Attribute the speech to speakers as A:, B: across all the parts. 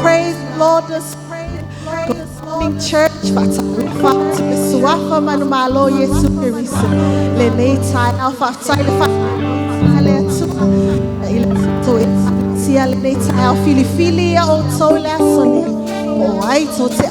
A: Praise Lord, this morning church. Fatu Suafa Manumalo Yesu Kirisa. Leneta Alpha Silva. Sia Leneta Alfilifilia or Tola Sony. Oh, I told you.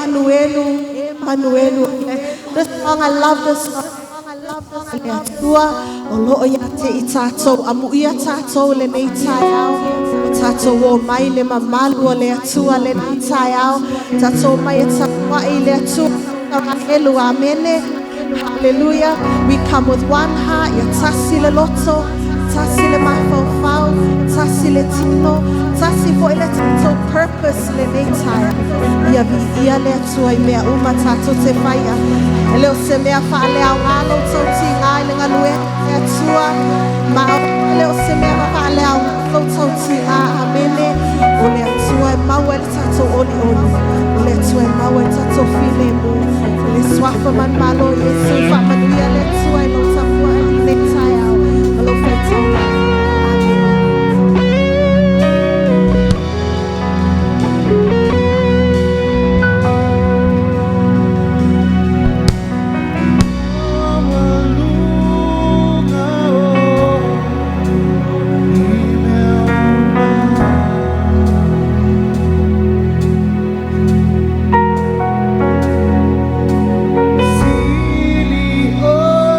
A: Manuenu. This song, I love this song. Tua olo ya te itato amu ia tato le nei taiao tato wo mai le mamalu le atua le nei taiao tato mai tawa le atua elu amene. Hallelujah. We come with one heart. Ya tasi le loto, tasi le mafau, tasi le tino, tasi for le tito purpose le nei taiao. Ya vi ia le atua mea uma tato te faia. Leo se mea whaale au ngalo tauti ngai le ngalue e atua. Ma leo se mea whaale au ngalo tauti ngā amene. O le atua e maua le tato oli. O le atua e maua le tato file mu. Le swafa man malo Yesu wha manuia le atua e lo tapua e le tai au. Malo whaitau.
B: Sili, oh.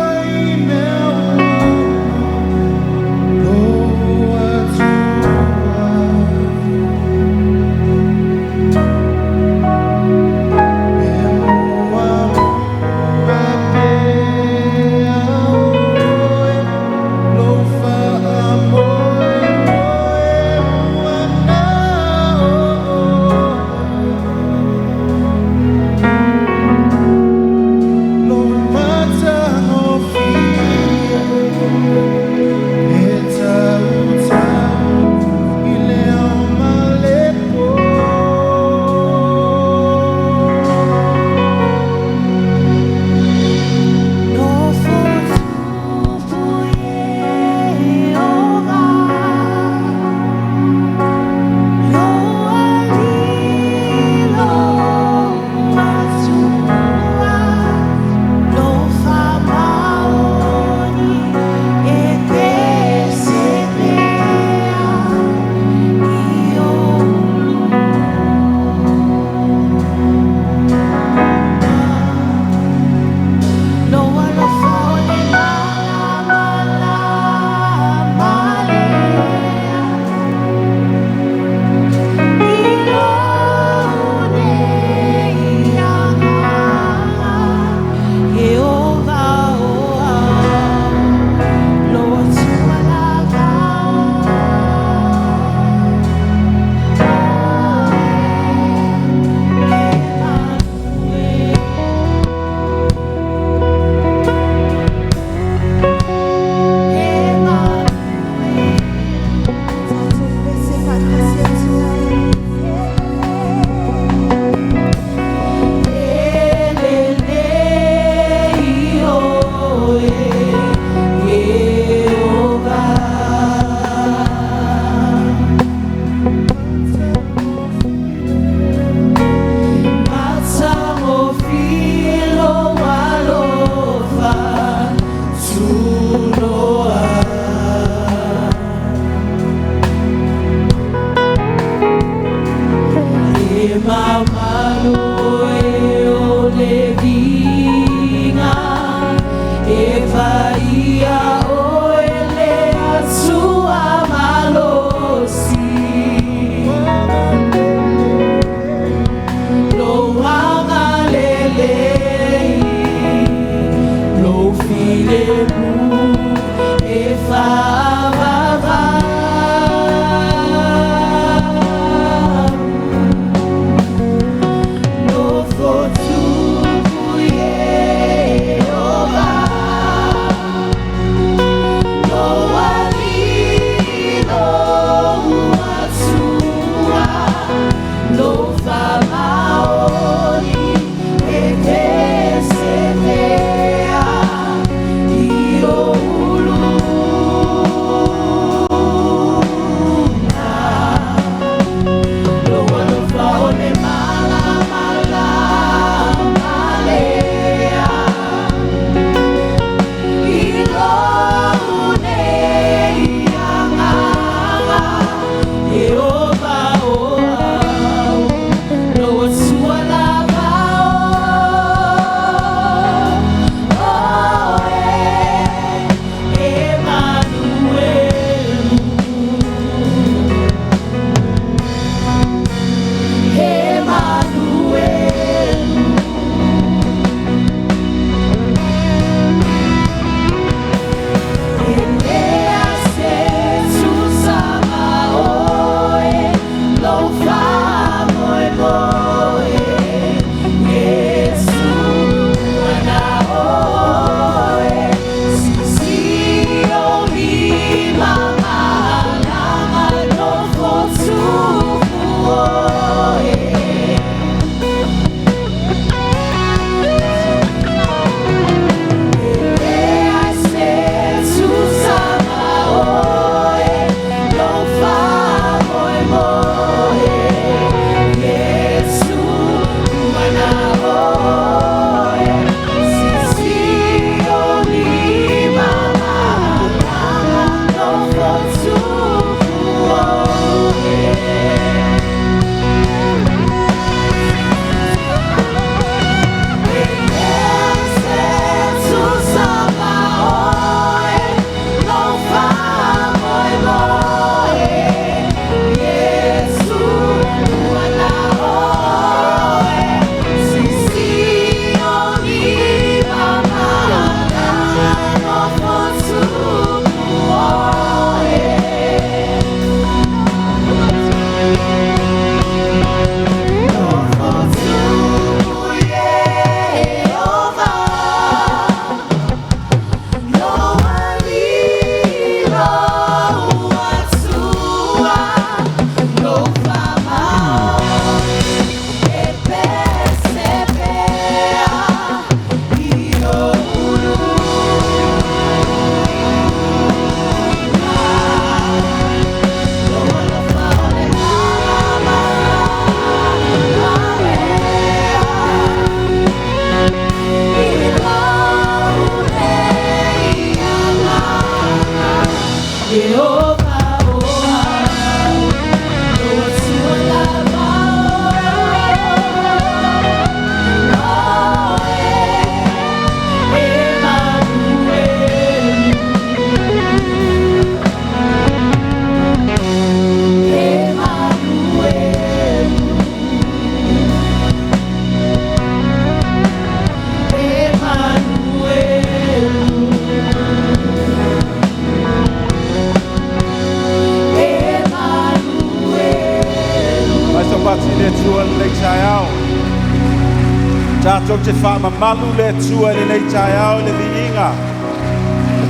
B: Tātou te whaamamalu le tua le nei tai au le viinga.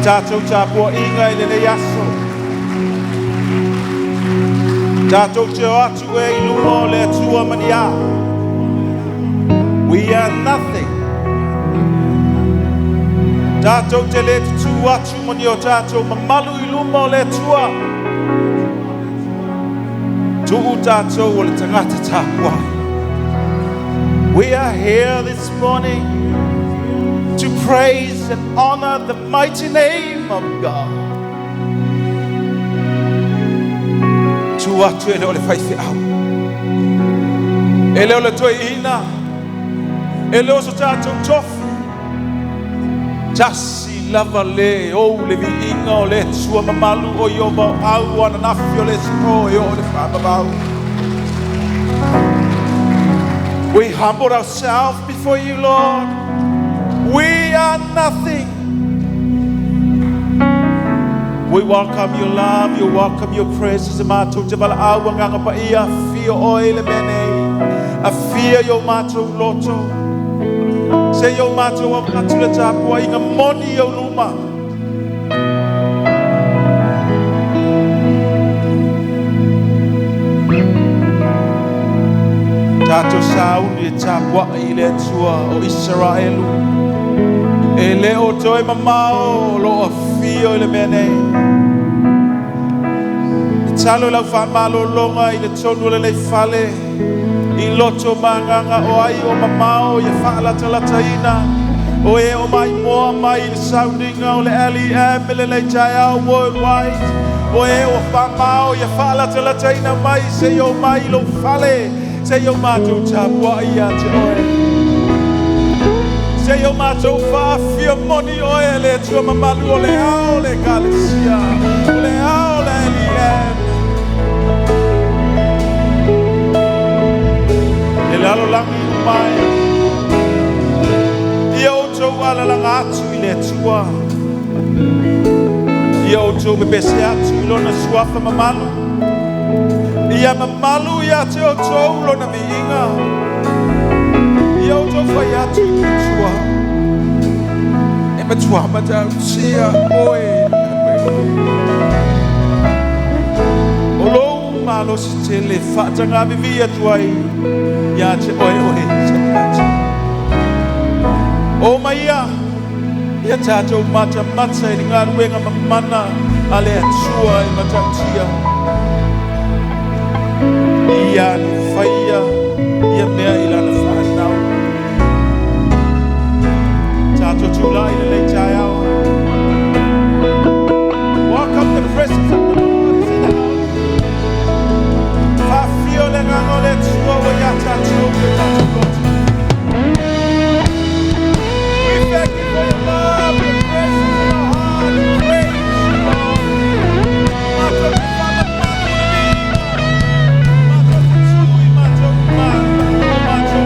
B: Tātou te apua inga le nei aso. Tātou te o atu e ilumo le tua mania. We are nothing. Tātou te le tu atu mani o tātou mamalu ilumo le tua. Tu'u tātou o le tangata tāpua. We are here this morning to praise and honor the mighty name of God. Tu atu ele o le whaifi au. Ele o le toi ina. Ele o so tātou tofu. Tasi lava le o le vi inga o le tua mamalu o i o mau au ana nafi o le siko e o le whamabau. We humble ourselves before you, Lord. We are nothing. We welcome your love, you welcome your presence. Mato te bala awa nganga pa ia fia oile mene. A fia yo mato loto. Se yo mato wa mato le tapua inga moni yo luma. Tātou sauni e tāpua i le tua o Israelu. E le o toi mamao lo a fio i le mene. E talo lau whamalo longa i le tonu le le fale. I loto manganga o ai o mamao i e whaalata ina. O e o mai moa mai i le soundinga o le LEM le le jaya worldwide. O e o whamao i e whaalata ina mai se o mai lo fale. Se yo mato tapua ia te oe. Se yo mato whawhia moni oe le tua mamalu o le ao le kalesia. O le ao le LEM. E le alo langi umai. Ia o tau ala langa atu i le tua. Ia o tau bebese atu i lona suafa mamalu. Ia mamalu ia te o tau lona viinga. Ia o tau whai atu i tua. E matua mata tia oe. O lou malo si te le whaatanga vivi atu ai. Ia te oe oe. O maia. Ia tātou mata mata i ngā ruenga mamana. Ale atua i mata tia. Ia ni whaia, ia mea i lana whanau. Tātou tūla i le tai au. Welcome the presence of the Lord is in the house. Whawhio le ngango le tua o ia tātou le tātou koti. We thank you for your love, your presence in our heart, and praise you, Lord. Mātou te whamamanu ni. Mato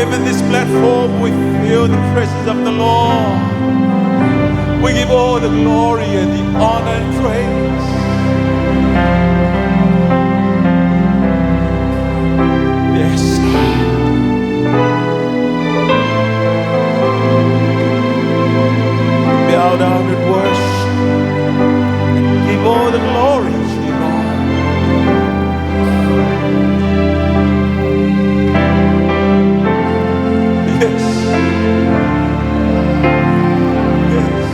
B: Even this platform, we feel the presence of the Lord. We give all the glory and the honor and praise. Yes, bow down and worship and give all the glory to you, Lord. Yes. Yes.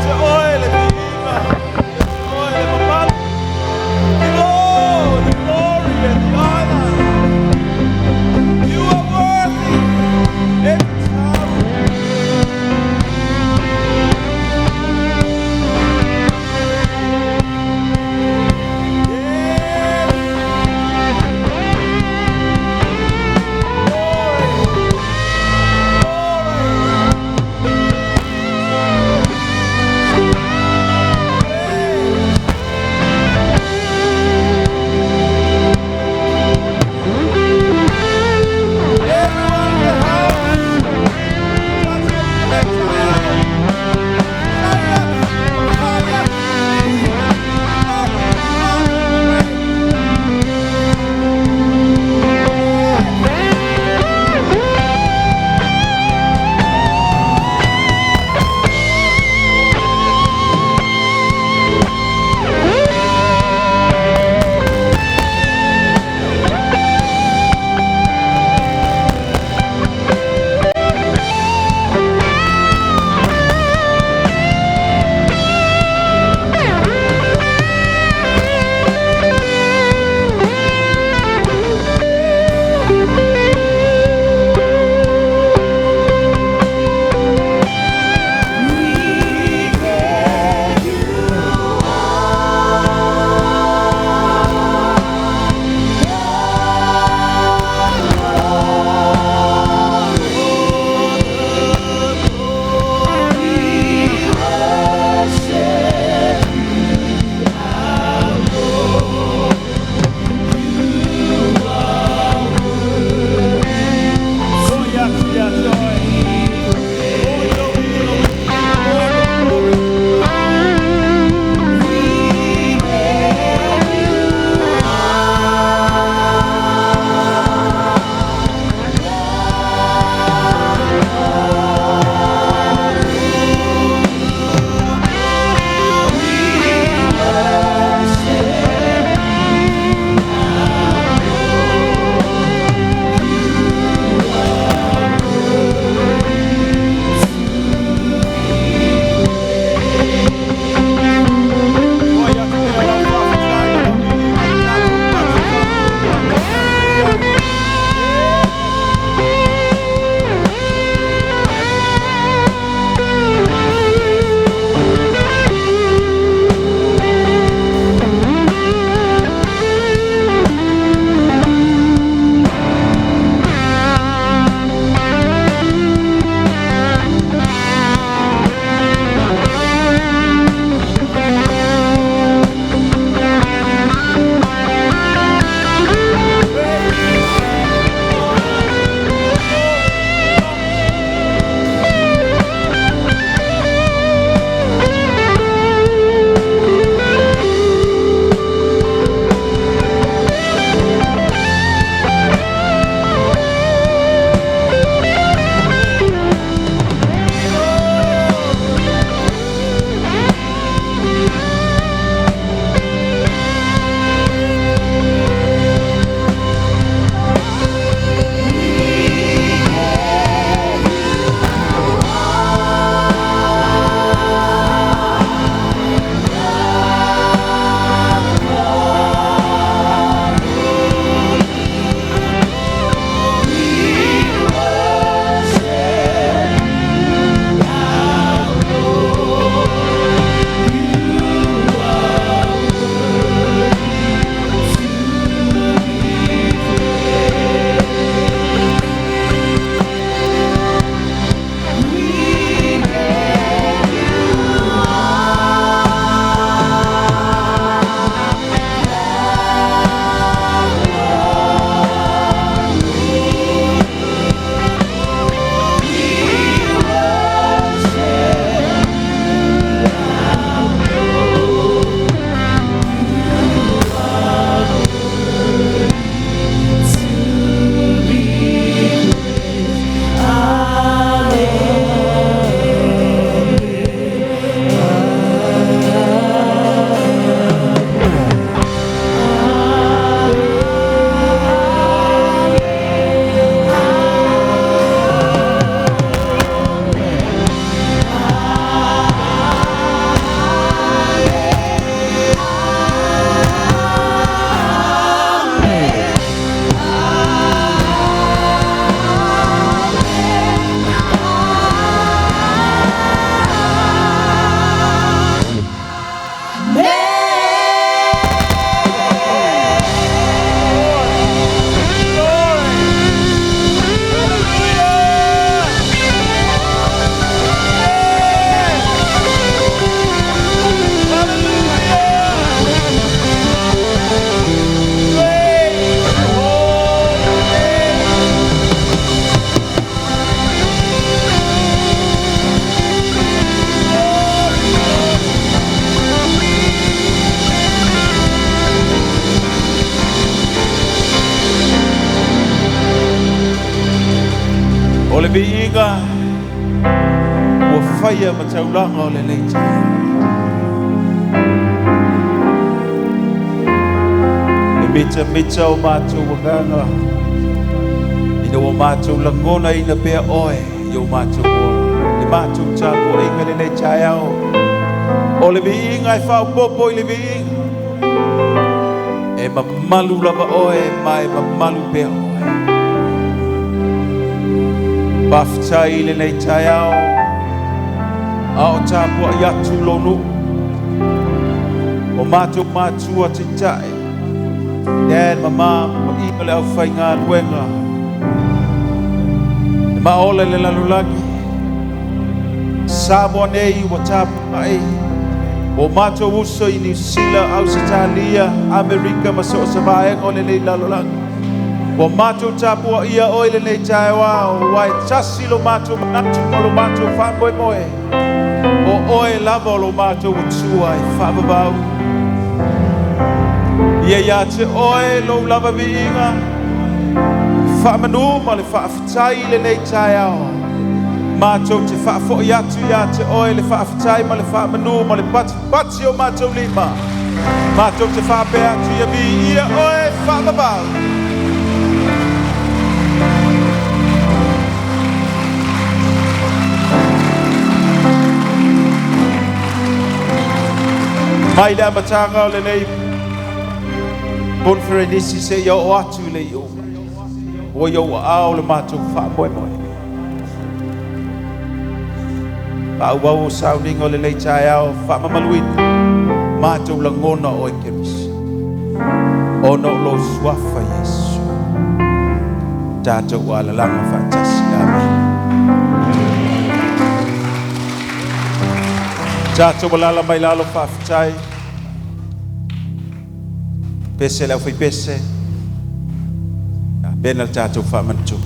B: te oele viva. Te oele mamalo. The glory and the honor. You are worthy. Every time. Glory. bi inga ua whaia ma taulanga o le nei tai. E mita o mātou waganga ina o mātou langona ina pea oe i o mātou ora. Le mātou tāpo inga le nei tai au. O le bi inga e whao popo i le bi inga. E mamalu lava oe mai mamalu pea oe. Baftai le nei tai au. A o tāpua i atu lonu. O mātou mātua te tae. Dad, mama, o ika le au whainga luenga. E maole le lalulagi. Samoa nei ua tāpua ai. O mātou uso i New Zealand, Australia, Amerika, ma so savaenga o le nei lalulagi. O mātou tāpua ia o le nei tai wao. Wai tasi lo mātou manatu o lo mātou whamoe moe. O oe lava lo mātou utua i whababau. Ia ia te oe lo lava vi inga. Whamanu ma le whaafitai le nei tai ao. Mātou te whaafo i atu ia te oe le whaafitai ma le whamanu ma le pati o mātou lima. Mātou te whaape atu ia vi ia oe whababau. Mai le amatanga o le nei Conferenisi se ia o atu le iu. O ia o ao le mātou wha moe. Pau sauninga o le nei tai ao wha mamaluina. Mātou langona o e kerisi. O no lo suafa Yesu. Tātou ala langa whaatasi. Amen. Tātou walala mai lalo whaafitai. Pese lau fai pese. Bena tātou whamantu.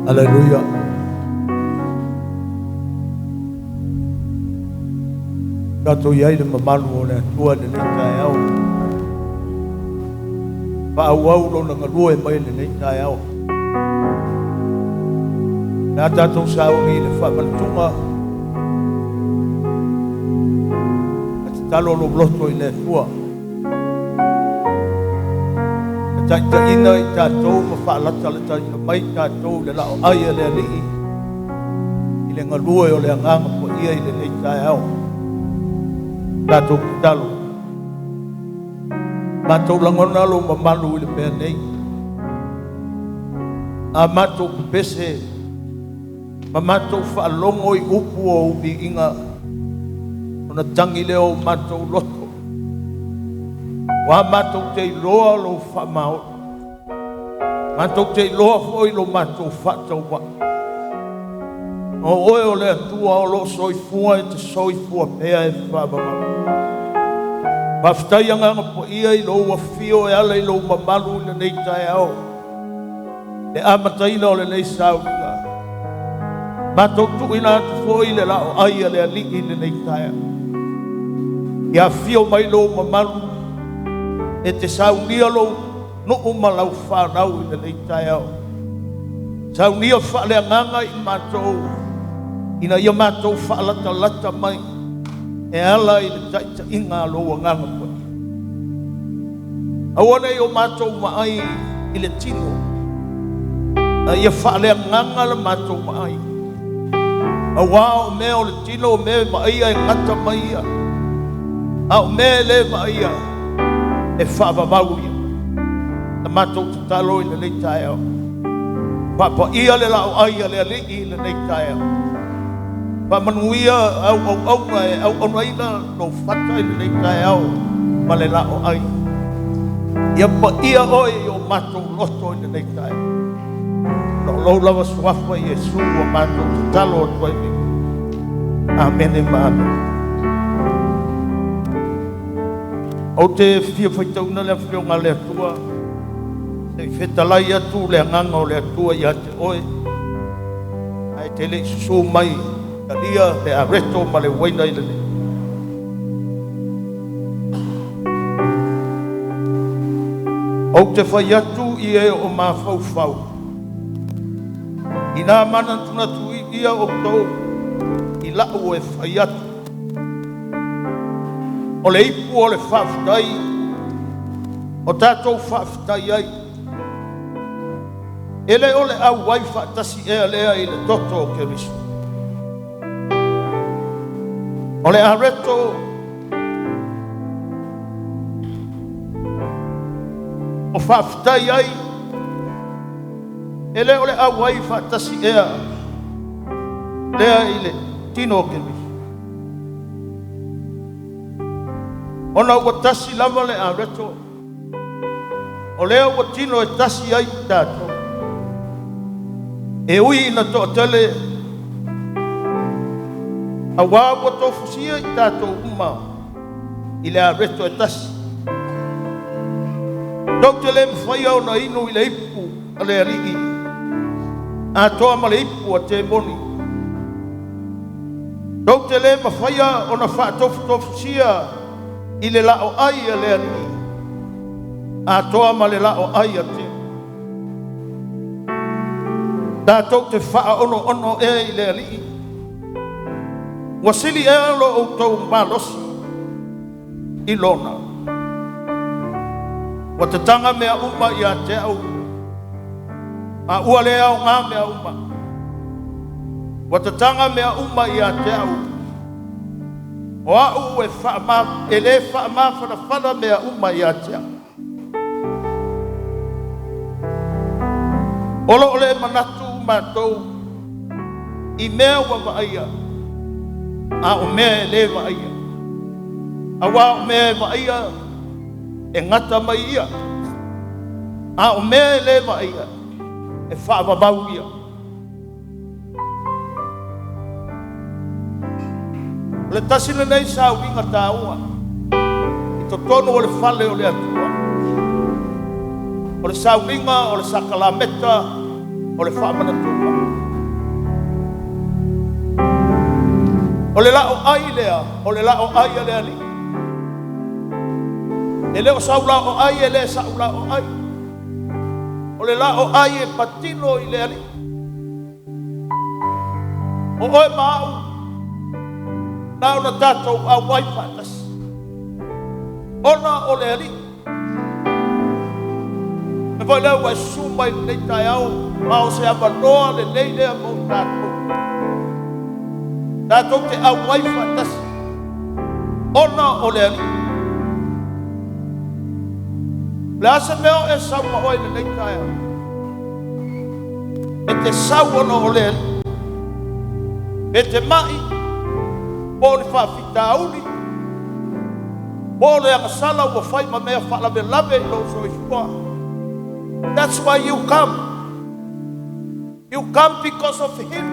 C: Haleluya. Kato iai le mamalu o le atua le nei tae au. Whaau lona ngalua e mai le nei tae au. Nā tātou saungi le whamalitunga. Ati talo lo bloto i le atua. Ta ina i tātou ma whaalata le taina mai tātou le lao aia le alii. I le ngalua o le anganga po ia i le nei tae au. Tātou ki talo. Mātou langona lo ma malu i le pēr nei. A mātou pese. Ma mātou whaalongo i upu o ubi inga. Ona tangi leo mātou loto. Wa mātou te iloa lo whamao. Mātou te iloa foi lo mātou whatau wa. O oe o le atua o lo soifua e te soifua pea e whamama. Paftai anga po ia i lo wa fio e ala i lo mamalu le nei tae au. Le amataina o le nei sauninga. Mātou tuina atu foi le lao aia le alii le nei tae. Ia fio mai lo mamalu. E te saunia lo no malau whanau i le nei tae au. Saunia whale anganga i mātou. Ina ia mātou whaalata lata mai. E ala i le taita inga lo anganga po. Awane i o mātou maai i le tino. Ia whale anganga le mātou maai. Awa o me o le tino o me maia e ngata maia. A o me le maia. E whaavavau ia. Na mātou te talo i le nei tae au. Papa ia le lao aia le alii le nei tae au. Pa manuia au e au naina no whata i le nei tae au. Ma le lao ai. Ia pa ia oi o mātou loto i le nei tae au. No lau lava suafa i Jesu o mātou te talo o tuai mi. Amen e mātou. O te fia whaitauna le whionga le atua. Te whetalai atu le anganga o le atua i ate oe. Ai te le susu mai. Kalia le areto ma le waina i le ne. O te whai atu i e o mā whau. I nā mana tuna tui ia o tau. I lau e whai atu. O le ipu o le whawhitai. O tātou whawhitai ai. Ele o le au wai whaatasi ea lea i le toto o Keriso. O le areto. O whawhitai ai. Ele o le au wai whaatasi ea lea i le tino o Keriso. Ona ua tasi lava le areto. O lea ua tino e tasi ai tātou. E ui ina toa tele. A wā ua tofusia i tātou uma. I le areto e tasi. Tau te le mwhaia o na inu i le ipu a le aligi. A toa ma le ipu a te moni. Tau te le mwhaia o na wha tofusia i le lao ai a le aligi. A toa ma le lao ai a te. Tātou te wha ono e i le aligi. Wasili e alo o tau malosi i lona. Wa te tanga mea uma i a te au. A ua le au ngā mea uma. Wa te tanga mea uma i a te au. O au e wha e le wha whana mea uma i a te au. Olo ole manatu mātou i mea wa maia. A o mea e le maia. A wā o mea e maia e ngata mai ia. A o mea e le maia e whaavavau ia. Le tasina nei sa winga tāua. I to tono o le whale o le atua. O le sa winga o le sakalameta o le whaamana tuka. O le lao ai lea, o le lao ai lea li. E leo saula o ai e le saula o ai. O le lao ai e patino i lea li. O oe mau, nao na tātou a waipatas. Ona o lea li. E voi leo wai sumai nei tai au, mao se avanoa le nei lea mo tātou. Tātou te a waipatas. Ona o lea li. Le asa meo e sauma oi le nei tai au. E te sau ona o lea li. E te mai, po le whawhita auli, po le angasala ua whai ma mea whalawe lawe i lo so i fua. That's why you come. You come because of Him.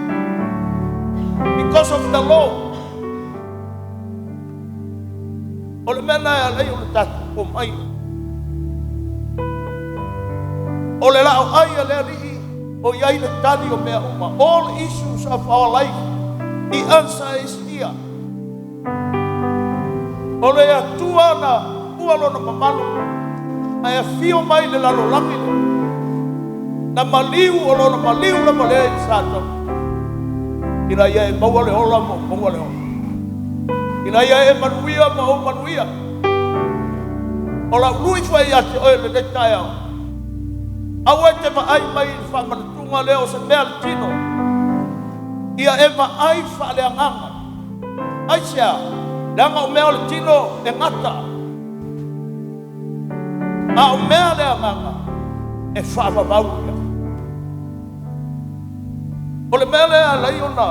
C: Because of the Lord. O le mena e alei o le tatu o mai. O le lao ai a le alii, o iai le tali o mea uma. All issues of our life, the answer is here. O le atua na ualo na mamalo, ai a fio mai le lalo langi le. Na maliu o lo na maliu na malea i sato. Ina ia e maua le ola mo maua le ola. Ina ia e manuia ma o manuia. O la lui fai ate oe le netai au. Awe te maai mai i whamanatunga leo se mea le tino. Ia e maai whale anganga. Aisia, leanga o mea le tino e ngata. A o mea le anganga e whaavavauia. O le mea le a lei ona.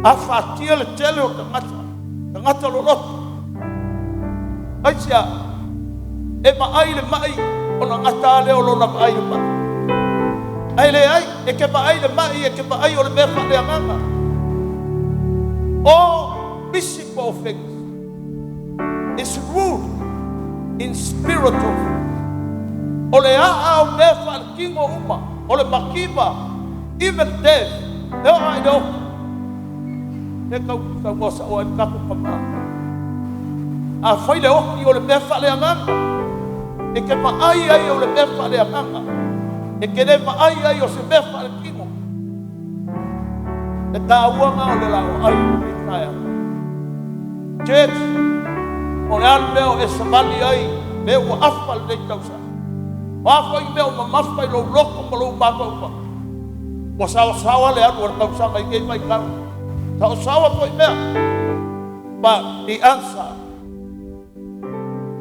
C: A whaatia le tele o te ngata lo loto. Aisia, e maai le mai o na ngata leo lo na maai le mai. Ai le ai, e ke maai le mai, e ke maai o le mea whale anganga. All visible things is ruled in spiritual. O le a o mea whale kingo uma, o le makiba, even death, leo ai leo. E kau wasa o e kaku pama. A whai le oki o le mea whale anganga. E ke maai ai o le mea whale anganga. E ke le maai ai o se mea whale kingo. E ka uanga o le lao ai o kaya. Church, o le anu meo e samani ai, meo ua afal nei tausa. Wafai meo ma mafai lo loko ma lo mātou pa. Wa sawa le anu o tausa mai kei mai kau. Tau sawa poi mea. But the answer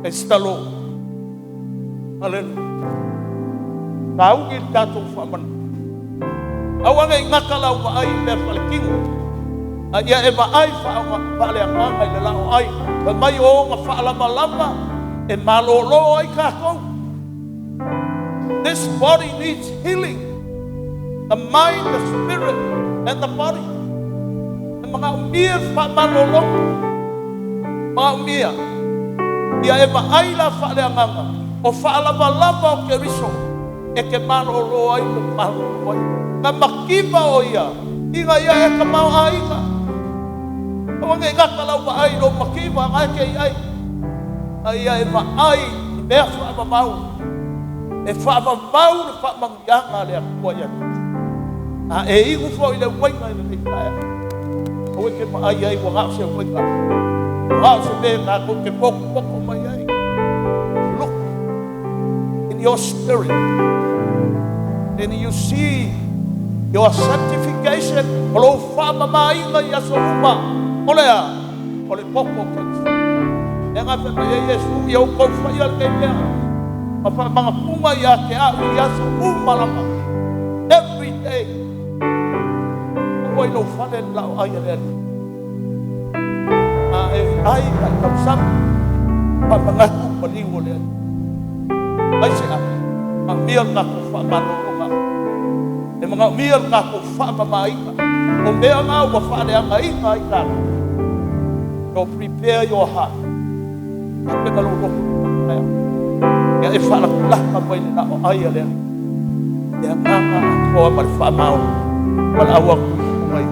C: is the Lord. Hallelujah. Kau ki tātou whamana. Awanga i ngakala o maai mea whalekingo. Ia e maai whaale anganga i le lao ai. Ka mai o ngā whaalama e malolo ai kākou. This body needs healing. The mind, the spirit, and the body. E mga umia whamalolo. Mga umia. Ia e maai la whaale anganga. O whaalama o ke riso. E ke malolo ai o malolo ai. Ka makipa o ia. Inga ia e ka mau aina. Awanga i ngakalau ma ai no makipa ngai ke ai. Ia e ma ai i mea whaamamau. E whaamamau le whaamangianga le akua ia. A e ingu fo i le wainga i le neitaia. Awe ke ma ai ai wa ngau se wainga. Ngau se me ngā ko ke poko mai ai. Look in your spirit. Then you see your sanctification. Olo whama mainga i aso uma. Olea. Ole poko kansi. E ngā whema e Yesu i au kou whaia le mea. Ma wha mga punga i a te au i aso uma lama. Every day. Awai no whale lau ai a lea. A e ai kai tau sam. Pa mga kupa liwo lea. Ai se a. Ma mia ngā ko whamanonga. E mga mia ngā ko whaamamaika. O mea ngā ua whaaleanga i ngā i kā. So prepare your heart. Hape ka loko. Ia e whaalakulaka mai le nao ai a lea. ya nganga ko ma fa mau wal awak ngai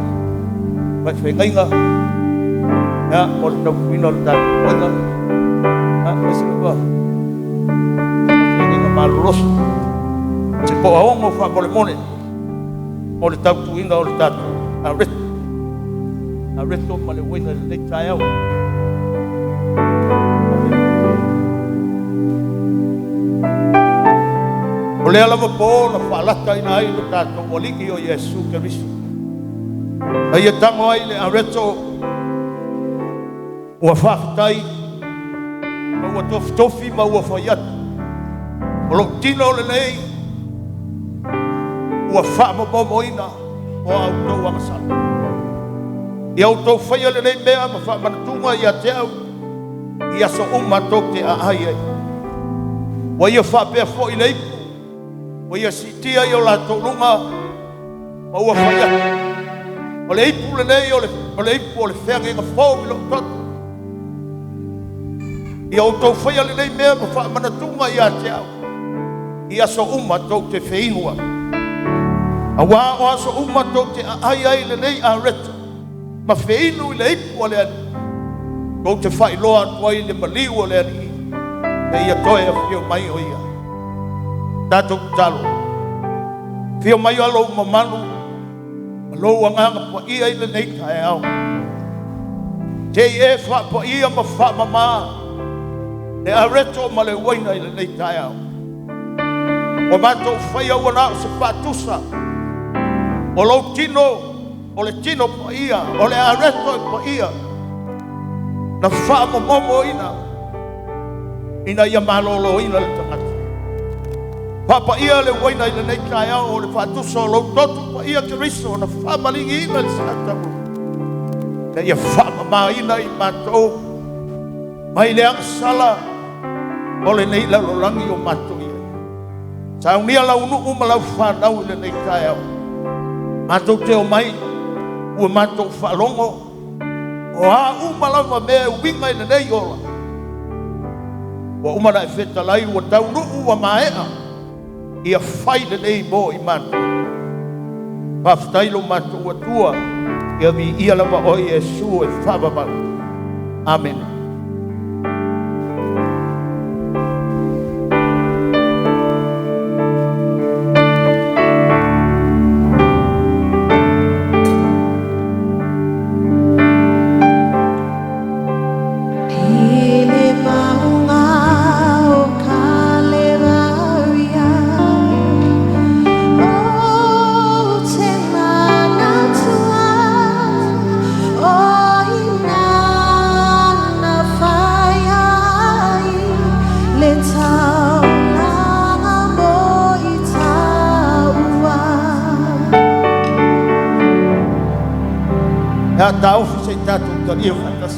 C: ba fe ngai nga ya mo ta winol ta wala ha mesuba ngai nga malos se po awong mo fa mole o le tau tuinga o le tatu a reto ma le wina le tai au o le ala po na falata ina ai le tatu o liki o Yesu Keristo ai tango ai le a reto o faafetai ma ua tofi ma ua faiata o lo tino le nei ua whaamamomoina o autou angasala. I autou whaia le nei mea ma whaamanatunga i a te au i aso umatou te ahai ai. Wa ia whaapea fo i leipu, wa ia sitia i o la tounga ma ua whaia. O le ipu le nei o le ipu o le whenga fōu i lo tatu. I autou whaia le nei mea ma whaamanatunga i a te au i aso umatou te wheinua. Awa o aso umatou te ai le nei a reta ma feinu i le ipu o le ani kou te whailoa tuai le maliu o le ani e ia toe a whio mai o ia tātou talo whio mai alo mamanu alo anganga po ia i le nei tae au te e wha po ia ma wha mama le a reto ma le waina i le nei tae au o mātou whaia wana o se pātusa o lo tino, o le tino po ia, o le areto po ia. Na whaamo momo ina ia malolo ina le tangata. Papa ia le waina ina nei kai au, o le whaatusa o lo totu po ia Keristo, na whaamalingi ina le sinatamu. Na ia whaamama ina i mātou, mai le angsala, o le nei lalolangi o mātou ia. Saunia lau nuu malau whanau ina nei kai au. Mātou te o mai, ua mātou whalongo, o a umalawa mea winga ina nei ola. Wa umana e wheta lai, ua tau nuu ua maea, ia whaile nei mo i mātou. Paftailo mātou atua, ia vi ia lama o Yesu e whabamau. Amen. Ya tahu saya jatuh dari atas.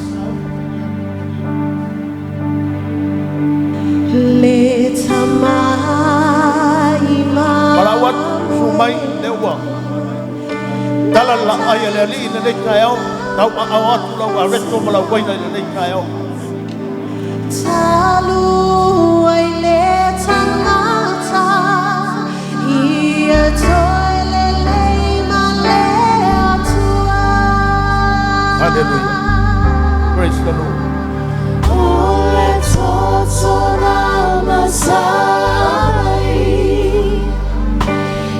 C: Malawat sumai dewa. Dalam la ayat lali ini kaya, tahu awat pulau aresto malawai ini kaya.
A: Talu aile tangata ia toile male atua.
C: Hallelujah. Praise the Lord.
A: Ole totora masai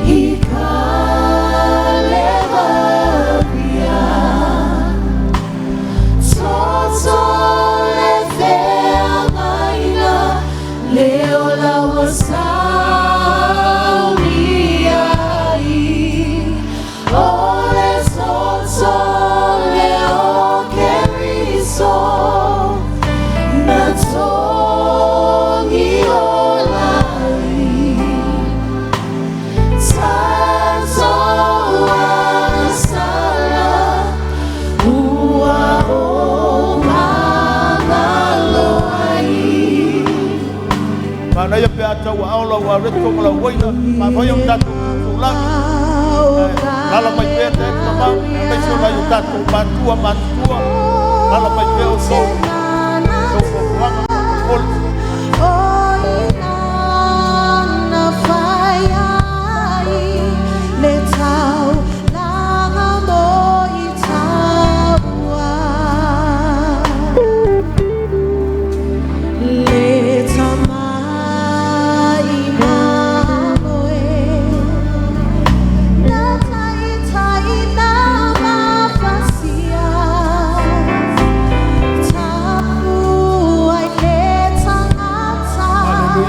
A: ikalevia totole feamaina leo la wasauliai ole totole okeriso natongi olai tato asala ua o manaloai.
C: Mana ya peata wa aula wa reto mala waina ma voyam tatu tulang. Kalau mai peata tamau mai so la yutatu matua. Kalau mai peo so wanga pol.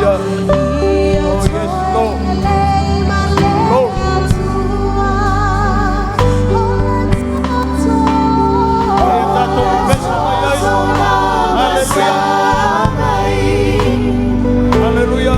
C: Hallelujah. Oh, yes, Lord. Lord. Hallelujah.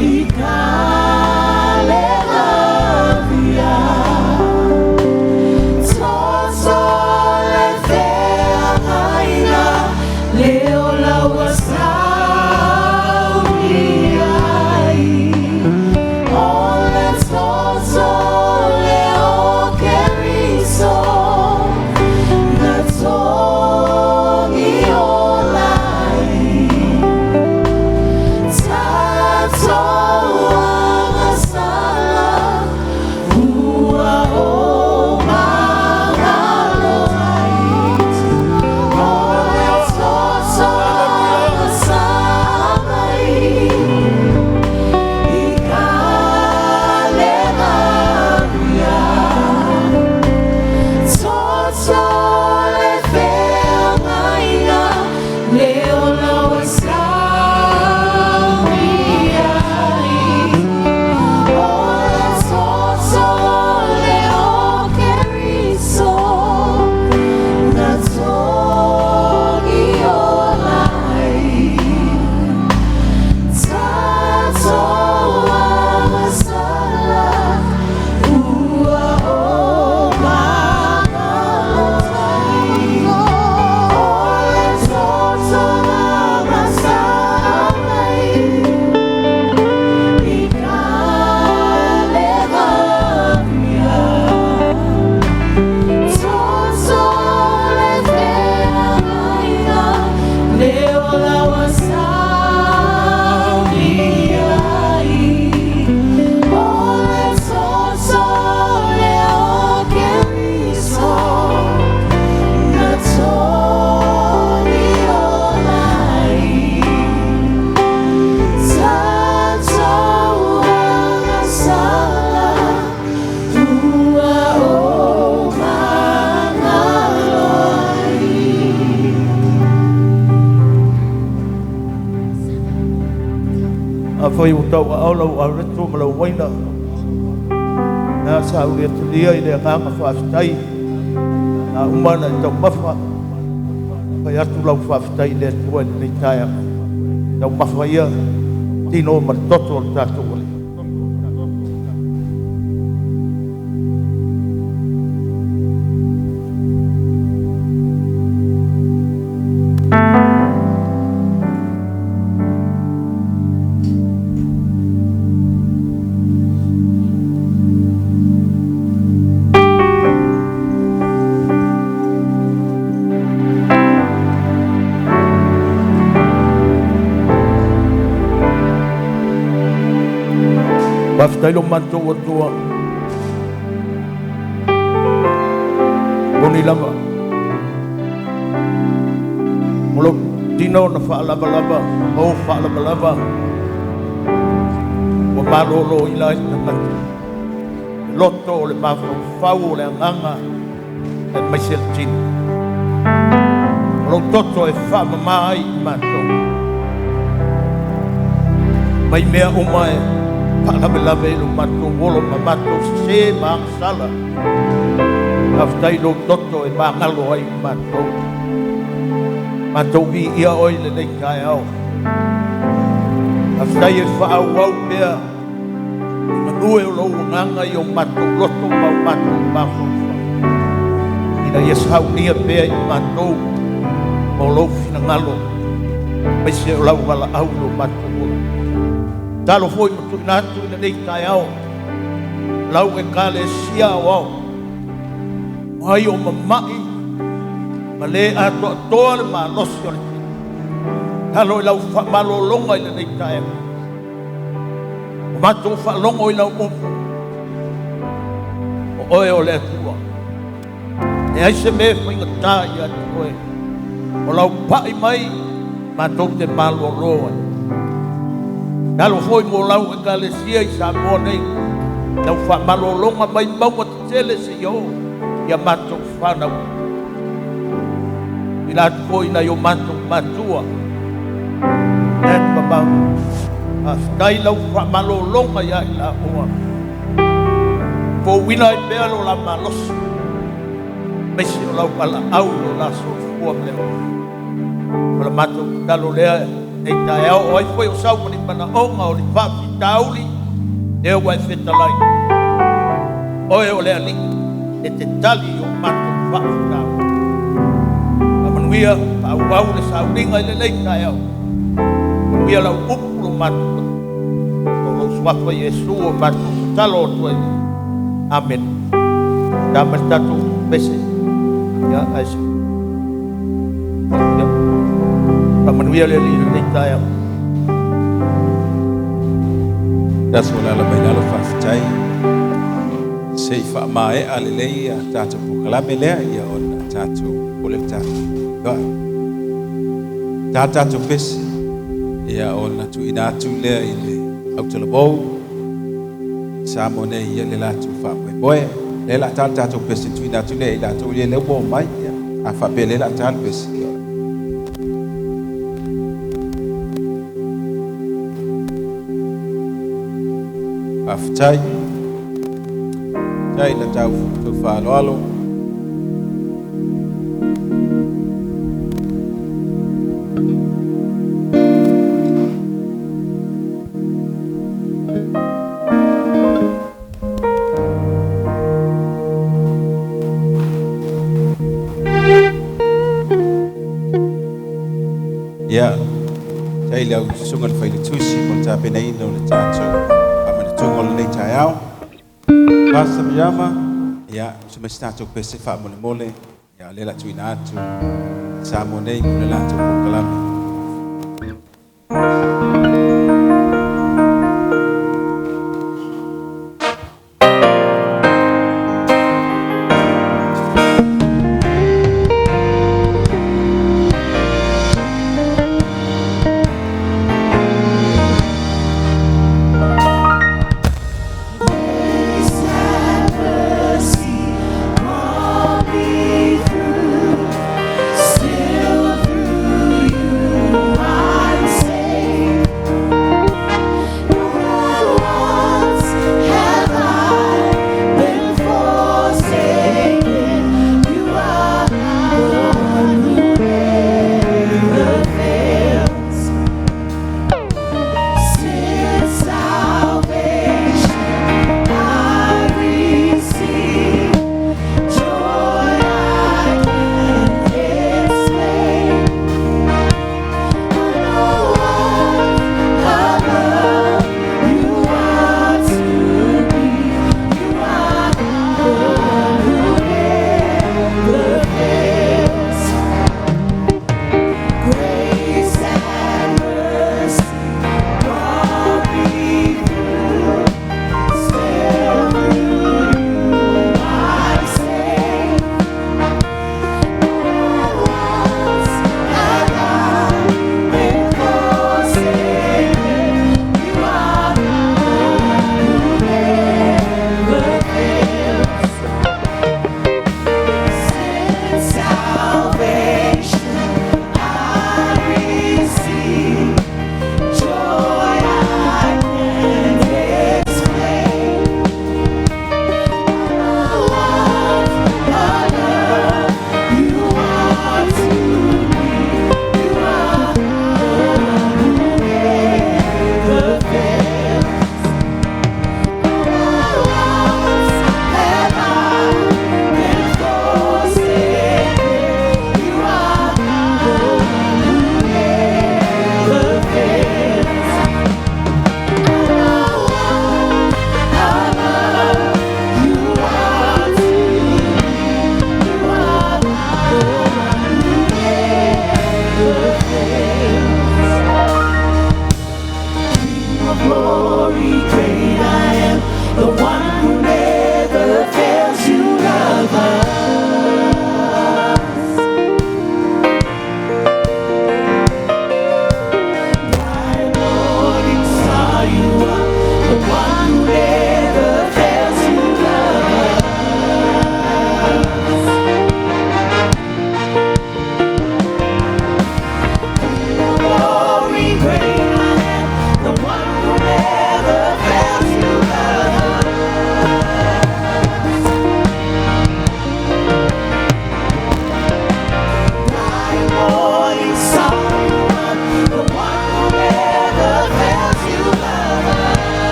C: Foi o tau aula o reto mala waina na sa uria tulia ile nganga faaftai na umana tau mafa pai atu lau faaftai le tua ni taia tau mafa ia tino martoto o tatu wale Baftai lo manto o tua Boni lava Molo dino na fa'alava lava O fa'alava lava Wa malolo ila na manto Loto o le mafau o le anganga E maisel tin Molo toto e fa'amamai manto Mai mea o mai Pa'alave lo mato wolo mato se mangsala Aftai lo toto e mangalo ai mato vi ia oi le nei kai au Aftai e whaau pea Manue o lo nganga i o mato loto mau mato maho Ina yes hau nia pea i mato Mo lo fina ngalo Mai se o lau wala au lo mato wolo Talo foi mutu natu ina nei tai au Lau e kale sia au Mai o mamai Ma le ato atoa le ma losi o le Talo i lau malo longa ina nei tai au O mato fa longo i lau umu O oe o le atua E aise me whainga tai atu oe O lau pai mai Mato te malo roa Nalo foi mo lau e kalesia i Samoa nei Nau wha malolonga mai maunga te tele se yo Ia mato whanau I la foi na yo mato matua Et mamau Dai lau malolonga ya ila oa. Po wina I bea lo la malos. Mesi o lau pala au lo la so fua leo. Pala mato talo lea e tae au o ai foi o sau mani pana onga o li papi tauli. Eo wai fetalai. Oe o lea li. E te tali o mato papi tauli. Manuia pa au le sauringa I le lei tae au. Manuia lau upu lo mato. O suafa Yesu o mato talo o tuai. Amen. Dapat tatu bese. Ya aisu. Ya. Manuia le lei tae au.
B: Das wala la baina lo fafitai. Sei fa mai alelei a tatu kalame lea ia on tatu ole tatu. Ga. Tatu bese. Ia on tu inatu lea ile autelabo. Samoa ia le latu fa boe. Le la tatu bese tu inatu le ila tu le bo mai. A fa pele la tatu bese. Aftai tai la tau tu fa lo ya tai la sungal fa le tusi mo ta penai no le tato tungol nei tai au. Pastor Yama, ya semesta tu pese fa mole mole, ya lela tu inatu. Samo nei mole la tu kalame.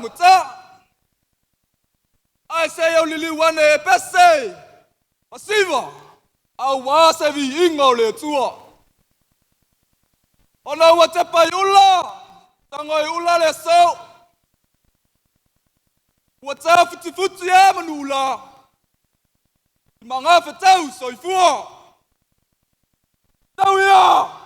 D: ngota. I say o lili wane pese. Pasiva. Au wa se vi ingo le tua. Ona wa te pai ula. Tangoi ula le so. Wa ta futi futi e manula. Manga fetau soifua. Tau ia.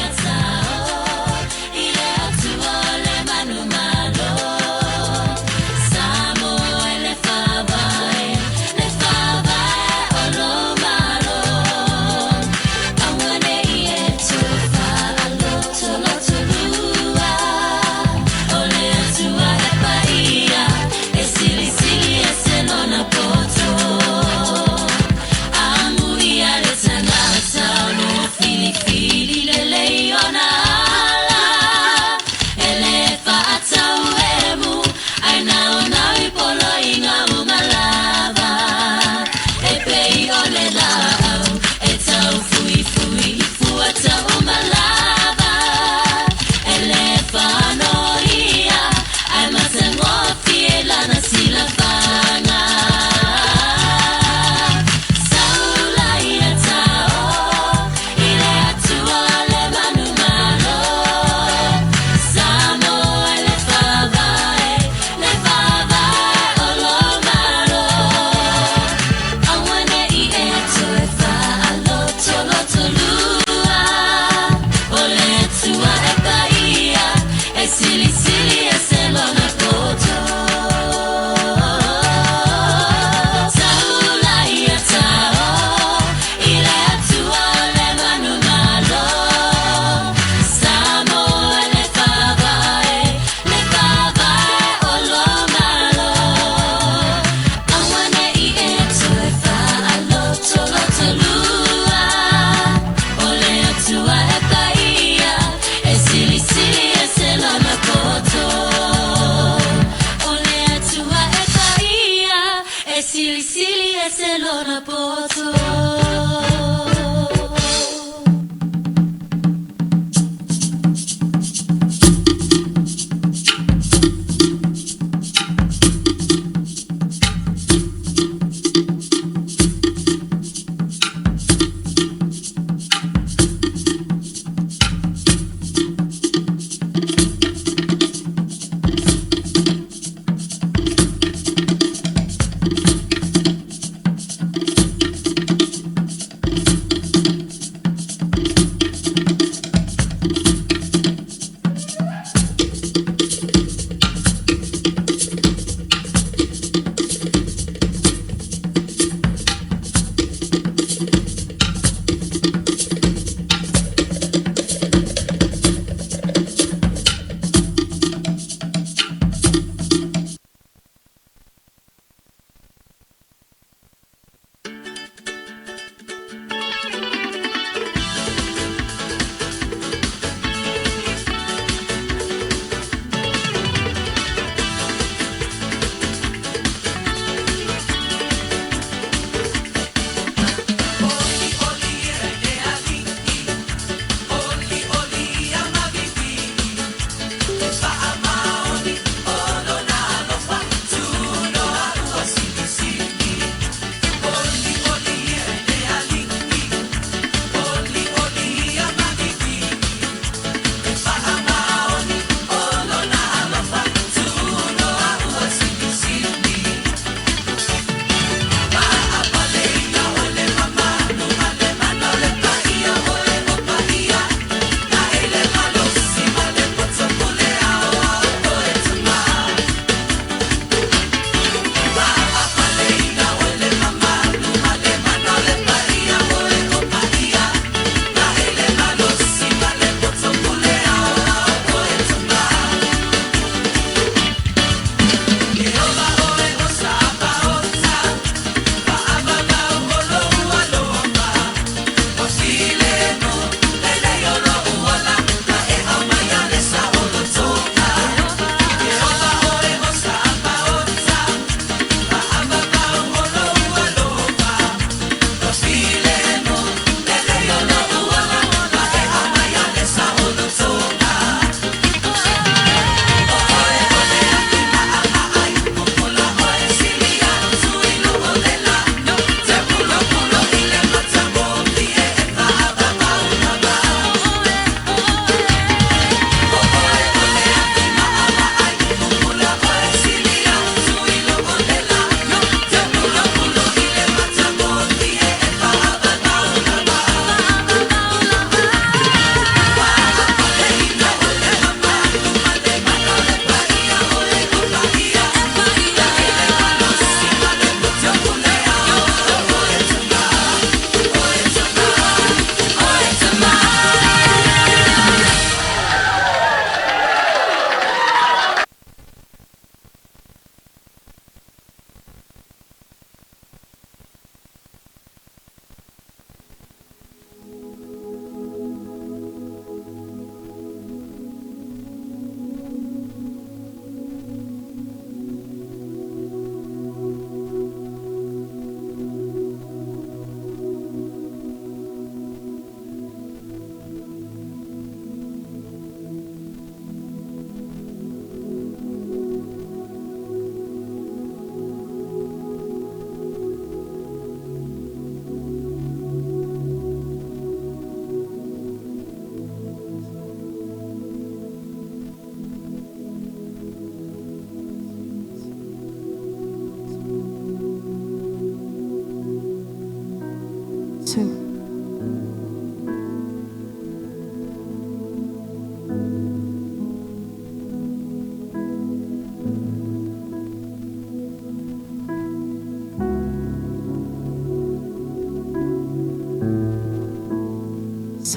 E: Outside.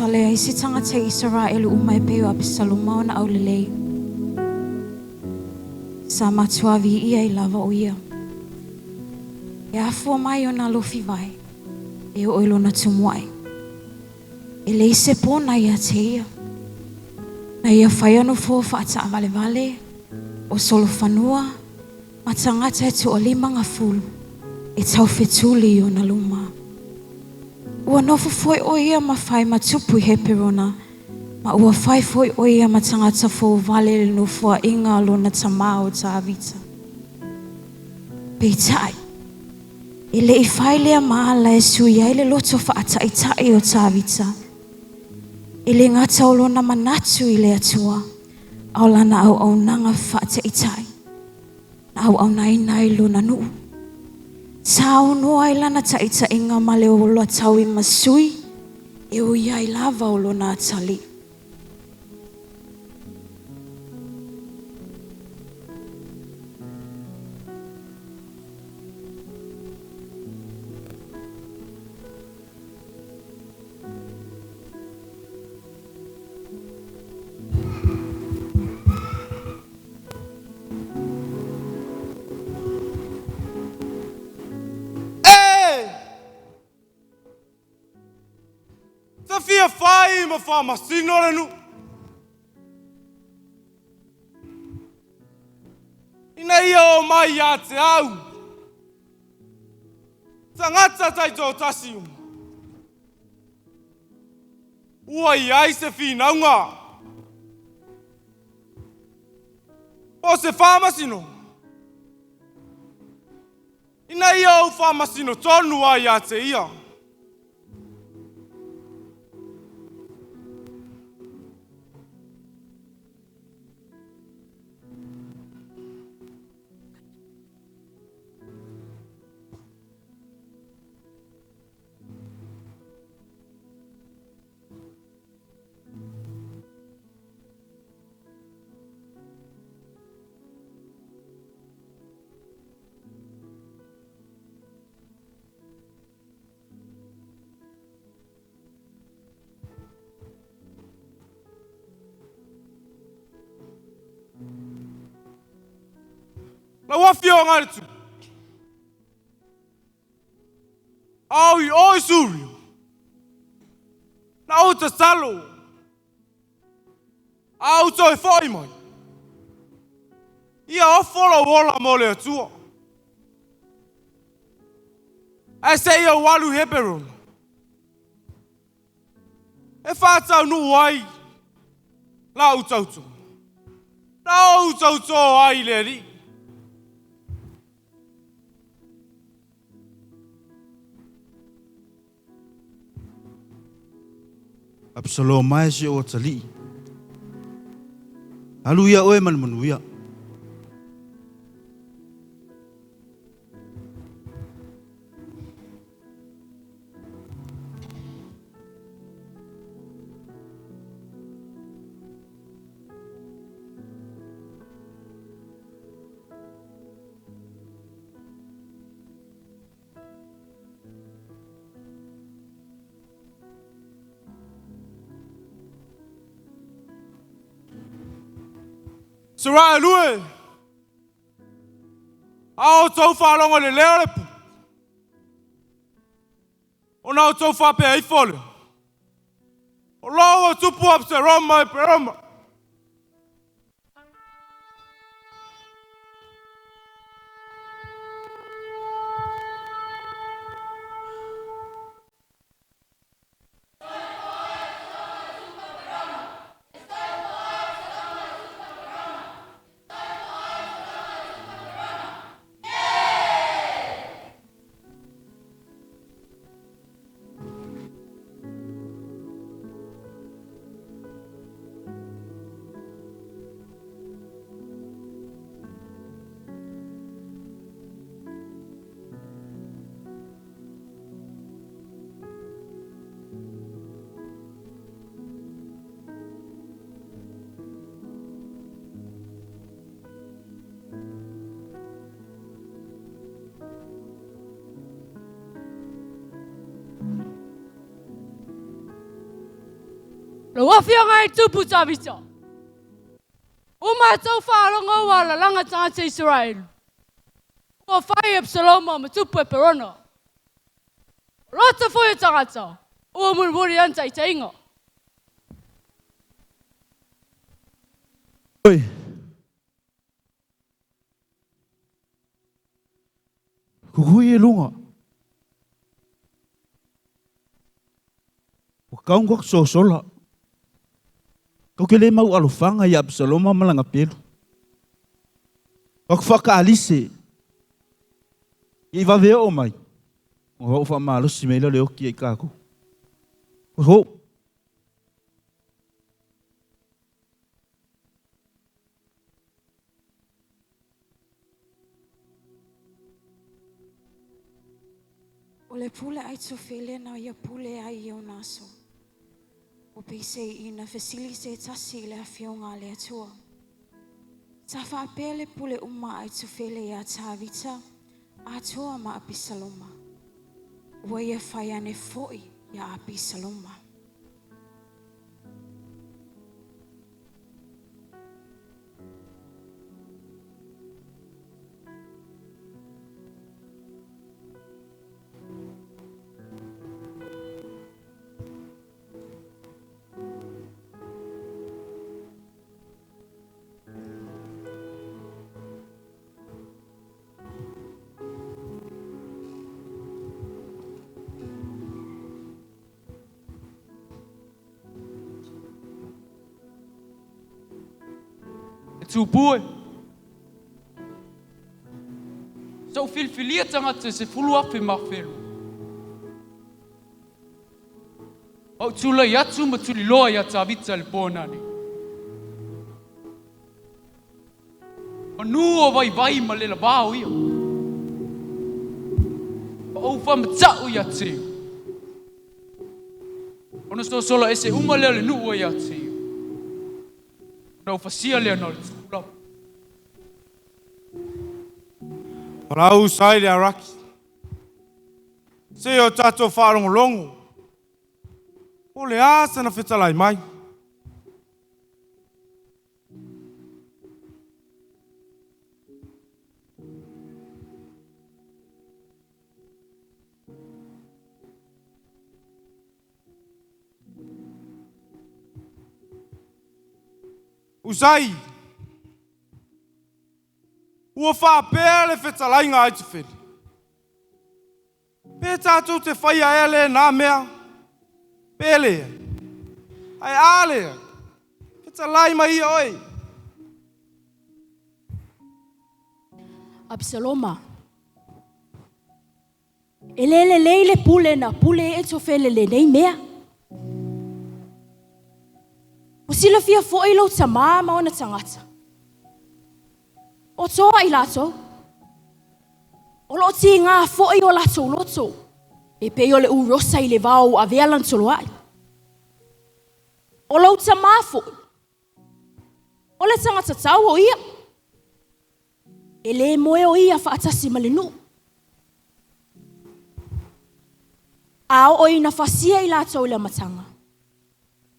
E: tale ai si tangata Israel umai peo apisalumau na aulelei. Sa matuavi ia I lava o ia. E afua mai o na lofi vai. E o oilo na tumuai. E lei se pona ia te ia. Na ia whaiano fō whaata vale vale. O solo whanua. Ma tangata e tu o 5 fulu. E tau whetuli o na luma. Ua nofu foi o ia ma whai ma tupu he perona. Ma ua whai foi o ia ma tangata fō vale le no fua inga lo na tamao ta avita. Peitai. E le I whai lea maala e sui ai le loto whaata I tai o ta avita. E le ngata o lo na manatu I le atua. Au lana au nanga whaata I tai. Na au nai lo na nuu. Tau no ai lana taita inga male o lo tau I masui. E o ia I lava o lo na atali.
D: Fia fai ma fa masino le nu. Ina ia o mai ia te au. Tangata tai tō tasium. Ua I ai se whinaunga. O se whamasino. Ina ia o whamasino tonu ai ia te ia. La wafio ngare tu. Au I oi suri. Na o te salo. Au toi foi mai. Ia o follow wola mole atua. I say ia walu heberon. E whātau nu ai. La utauto. Na utauto ai le ri.
F: Apsalo mai se o tali. Aluia oe manuia.
D: Sera lue. Ao tau whalonga le leo le pu. O nao tau whape ai fole. O lao tupu ap se roma e peroma.
G: Lo wafia ngai tupu tabita. Uma tau whaaronga wala langa tangata Israel. O whai Absaloma ma tupu e perona. Rata fwoi tangata. Ua murmuri anta I te inga.
F: Oi. Kuhui e lunga. Kau ngok sosola. Kau kele mau alufanga I Absaloma malanga pelu. Kau whaka alise. I vaveo o mai. O hau wha maalusi meila leo ki e kako. O hau.
E: O le pule ai tofele na ia pule ai I o naso. O peise I na fesili se tasi le afionga le atua. Ta whaapele pule uma ai tofele ia tāwita atua ma Abisaloma. Ua ia whaiane foi ia Abisaloma.
D: Tupue. So filfilia tangata se fulu afi mawhelu. O tula yatu ma tuli loa ya tawita le pōnani. O nuo vai ma lela bāo ia. O ufa matau ya te. O nasto solo ese uma lele nuo ya te. O fasia le no le tula.
B: Rau sai le araki. Se o tato wharongo longo. O le asa na whetalai mai. Usai. Ua whapea le whetalai ngā ai te wheri. Pē tātou te whaia ele nā mea. Pēle. Ai āle. Whetalai mai ia oi.
G: Absaloma. Elele leile pule na pule e tofele le nei mea. O sila fia fo ilo tama ma ona tangata. O toa I lato. O lo ti ngā fo I o lato loto. E pe o le u rosa I le vau a vealan tolo ai. O lo tama fo. O le tangata tau o ia. E le moe o ia whaatasi malinu. A o I na fasia I lato I le matanga.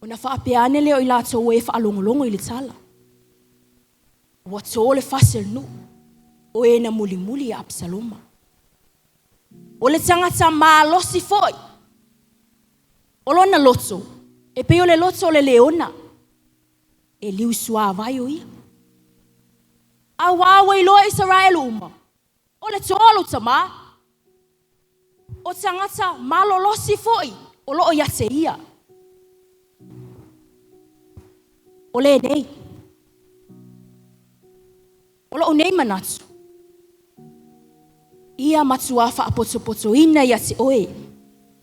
G: O na whaapeane leo I lato e whaalongolongo I le tala. Wa tō le fasel nu. O e na muli muli a Absaloma. O le tangata maa losi foi. O lona loto. E pe o le loto le leona. E liu sua vai o ia. A wawa I loa Israel uma. O le tōlu tama. O tangata malo losi foi. O loo yate ia. O le nei. O loo nei manatu. Ia matua whaapoto ina ia te oe.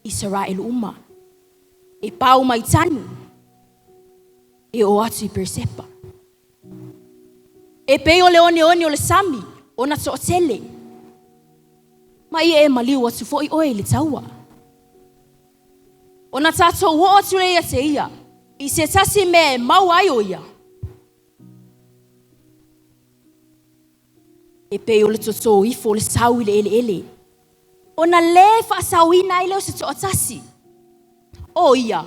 G: Israel uma. E pau mai tanu. E o atu I persepa. E pe o le one o le sami. O na to tele. Ma ia e maliu atu fo I oe le taua. O na tato wo atu le ia te ia. I se tasi me mau ai o ia. E pe o le toto I fo le sau I le ele. O na le fa sau ina I leo se to tasi. O ia.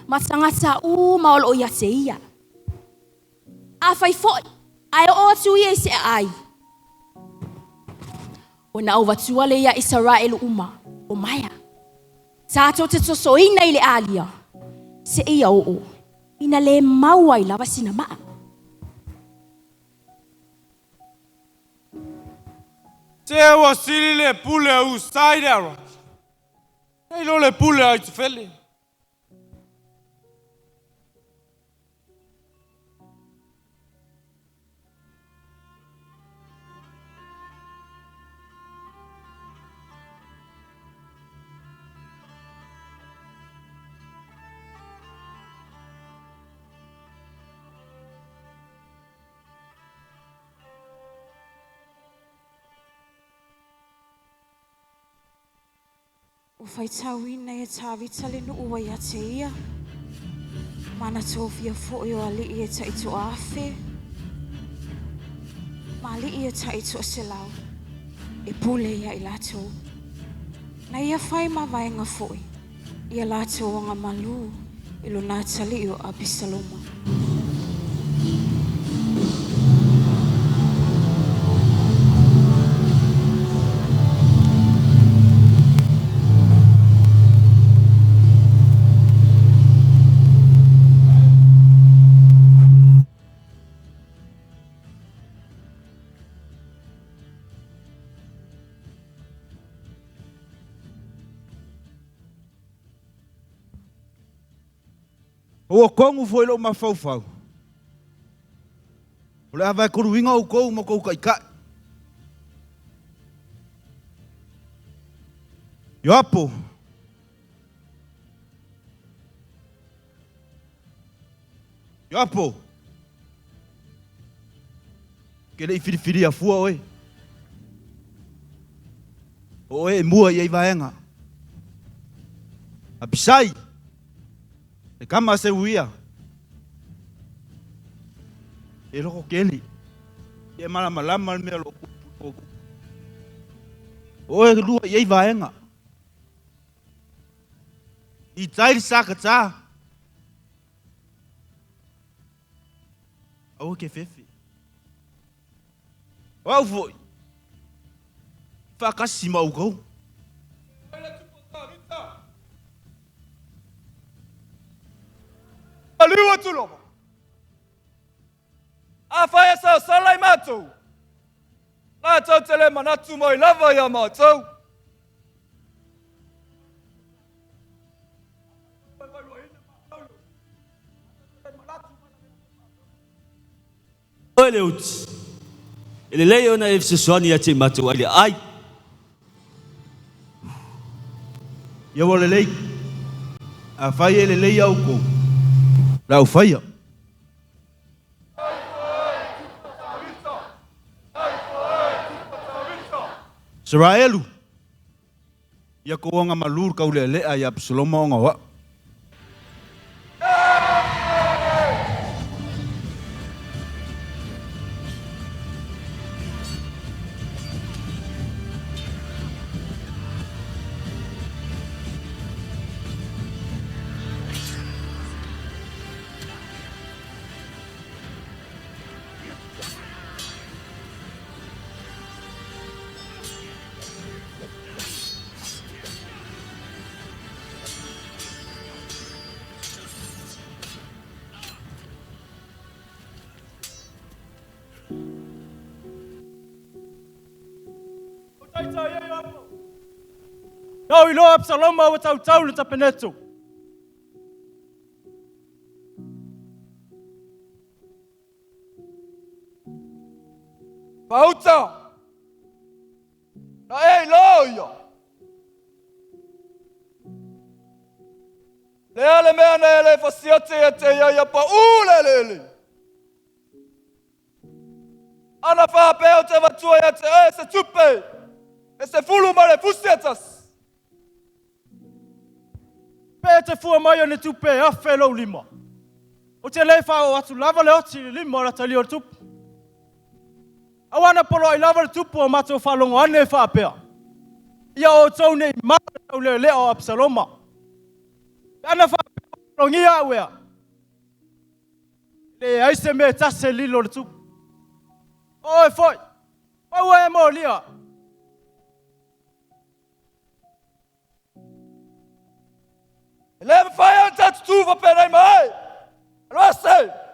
G: matangata ma o ia te ia. A fai foi, ai o atu ia se ai. O na uvatua le ia Israel uma, o maia. Tātou te tosoina i le alia, se ia o, ina le maua i lava sina maa.
D: Te ua sili le pule au saire awa. Hei lo le pule ai te fele.
E: O fai tauina e tāwita le nuu wai a te ia. Mana tōwhia fōi o ali i e taito awhi. Ma ali i e taito se lau. E pule ia i lātou. Na ia whai ma vaenga fōi. Ia lātou anga malu. Ilo nā tali o Abisaloma.
F: O kongu foi lo mafau. O le avai kuruinga o kou mo kou kai. Yo apo. Kele i firifiri a fua oe. Oe mua i ei vaenga. A pisai. E kama se uia. E roko keli. E malama mea lo kupu. Oe lua i ei vaenga. I tairi saka tā. Au ke fefe. Au foi. Whakasi mau kou.
H: Aliwa tulo. Afaya sa salai matu. La tau tele manatu moi lava ya matu.
I: Ole uti. Ele leo na efseswani ya te matu ali ai.
F: Ia wale lei. A whai ele lei au kou. Rau whaia. Saraelu. Ia kouanga malur kau lea ia Absaloma o ngawa.
H: Nau ilo Absaloma wa tau le tapenetu. Pauta. Na loyo. Le mea na ele fasiate e te ia pa ulelele. Ana fa peo te vatua ia te se tupe. E se fulu mare fusietas. Pe te fua mai o ne tupe a whelo lima. O te lei whao atu lava le oti lima ra tali o tupu. Awana polo i lava le tupu o mato whalongo ane whapea. Ia o tau nei maa le leo Absaloma. Ana whapea Rongia wea. Le aise me tase lilo le tupu. Oi foi. Oi e mo lia.
J: Leva fai anta tu va per mai. Rasa.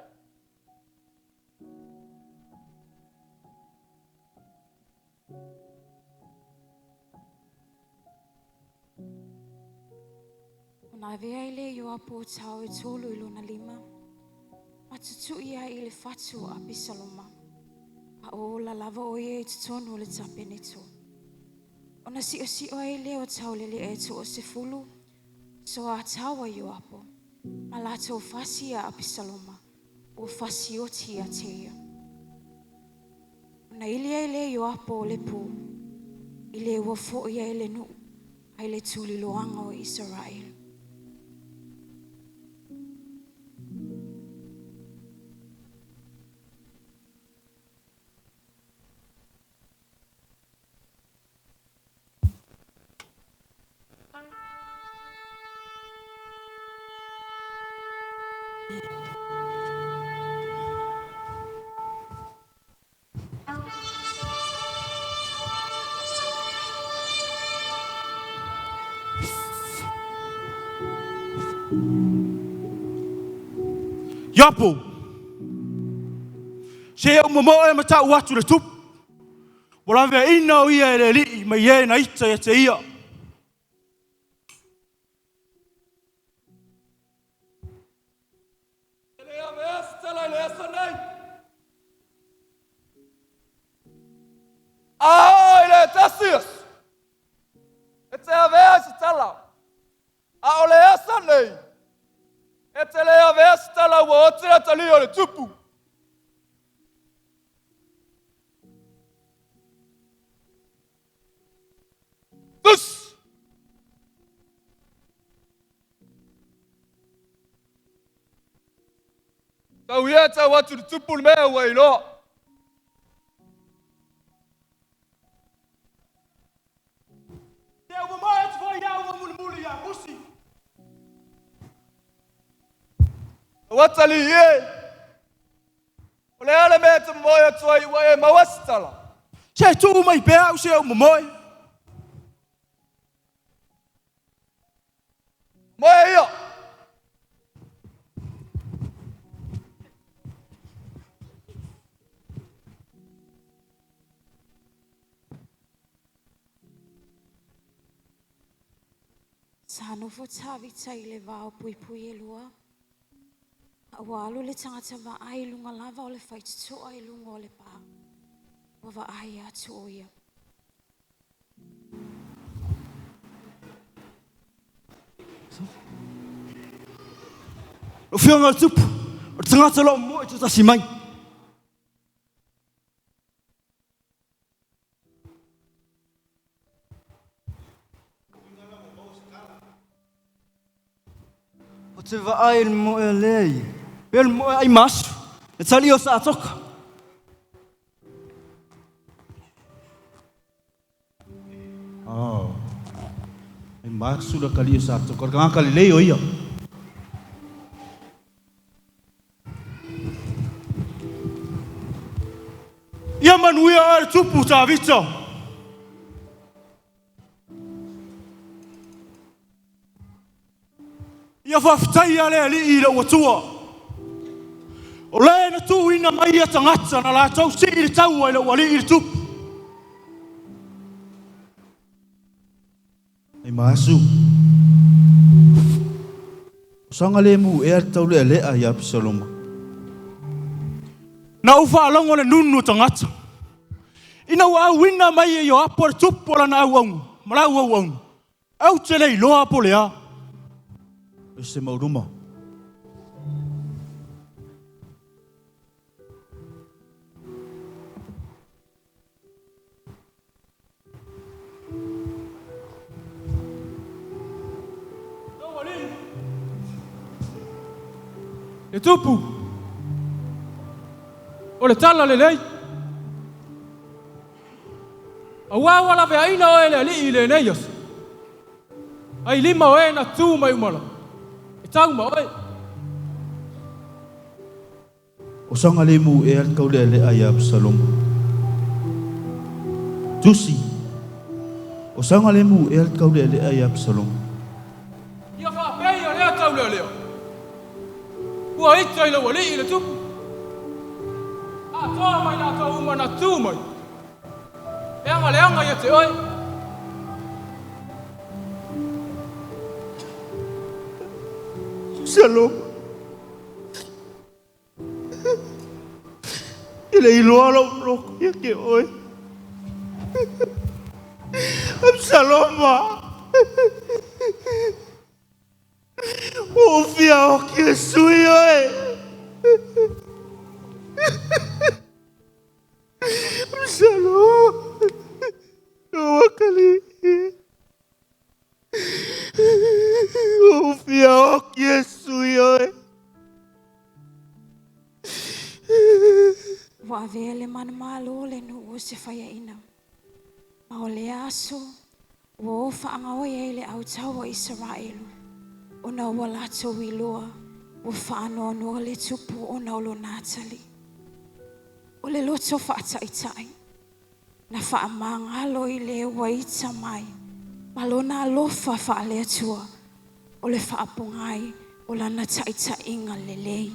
E: Ona vea ile yo apo tau e tolu ilo na lima. Matutu ia ile fatu a Pisaloma. A o la lava o ye tutonu le tapene tu. Ona si o ile o tau lele e tu o se fulu. So a tawa yo apo. Malato fasi a Pisaloma. O fasi o ti a teia. Ona ile yo apo le pu. Ile wa fo ia ile nu. Aile tuli loanga o Israel.
D: Yapo. Se o momo e mata watu le tup. Wala ve ina o ia le li mai e na ita ya te ia.
J: Ele a vesta la lesa nei. Ele tasius. Ete a vesta tala. A ole esa nei. Ete le a vesta la wotra tali ole tupu. Dus. Tau ieta watu tupu mea wailo.
D: Te o momo e tu ia o mulu ya kusi.
J: Watali ye. Ole ale me te moya toi wa e mawastala.
D: Se tu mai pe o se o momo.
J: Moya yo.
E: Sano fo tavi taile vao pui pui e lua. Wa alu le tangata va ai lunga lava o le whaitutu ai lunga o le pā. Wa va ai atu o ia.
F: O whianga le tupu. O te tangata lo mo e tutasi mai. O te vaai mo e lei. Pel mo ai masu. E tali o sa toka. Oh. Ai masu la kali o sa toka. Ka ngaka lei o ia.
D: Ia manuia ar tupu ta vita. Ia whaftai ale ali i le watua. O le na tu ina mai a tangata na la tau si i le tau ai le wali i le tupu.
F: Ai masu. Sanga le mu e ar tau le a ia Pisaloma.
D: Na ufa alongo le nunu tangata. Ina wa wina mai e yo apo le tupu la na au. Mala au. Au te le iloa apo le a.
F: E se mauruma.
H: Le tupu. O le tala le lei. A wawala ve aina o ele ali i le neias. Ai lima o e na tū mai umala. tau mai.
F: O sanga le mu e al kau le ai Absalom. Tusi. O sanga le mu e al kau le ai Absalom.
H: Ia fa pei o lea tau leo. Ua ita ila wali ila tupu. A toa mai la tau uma na tu mai. Eanga leanga ia te oi.
F: Shalom. Ele iloa lo ia ke oi. Absalom. O fia o que sui oi. Absalom. O akali. O fia o que sui oi.
E: Wa vele man malo le no o se faya ina. Ma o le aso, o fa anga o ye le au tawa Israel. O na wala to wiloa, o fa ano no le tupu o na lo natali. O le loto fa itai. Na fa amanga lo i le waita mai. Malona alofa fa le atua. O le fa apungai, o la na taita inga lelei.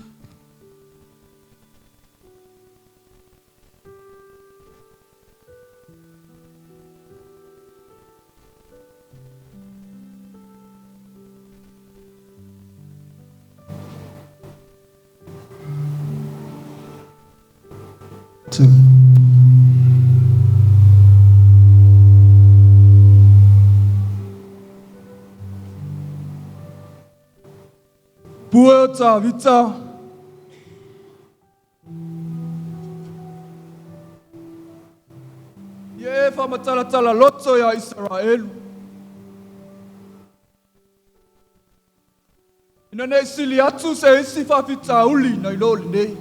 J: Pueta vita. Ye fa matala loto ya Israel. Ina nei sili atu se isi fa vita uli na iloli nei.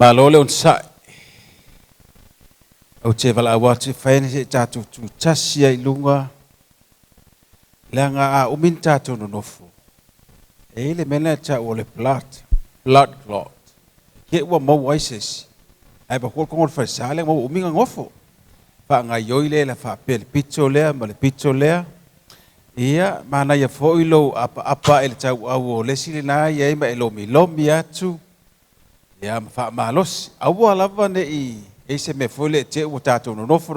B: Balole on sai. Au te vala awati faini se tatu tu tasia ilunga. Langa a umin tatu no nofu. Ele mena cha ole blood clot. Ke wa mo waises. Ai ba ko ko fa sale mo uminga ngofo. Fa nga yoile la fa pel pitolea ma le pitolea. Ia mana ia foilo apa ele tau au le silina ia ma lomi atu. Ia fa malos. Au lava ne i se me foile te o tatu no nofu.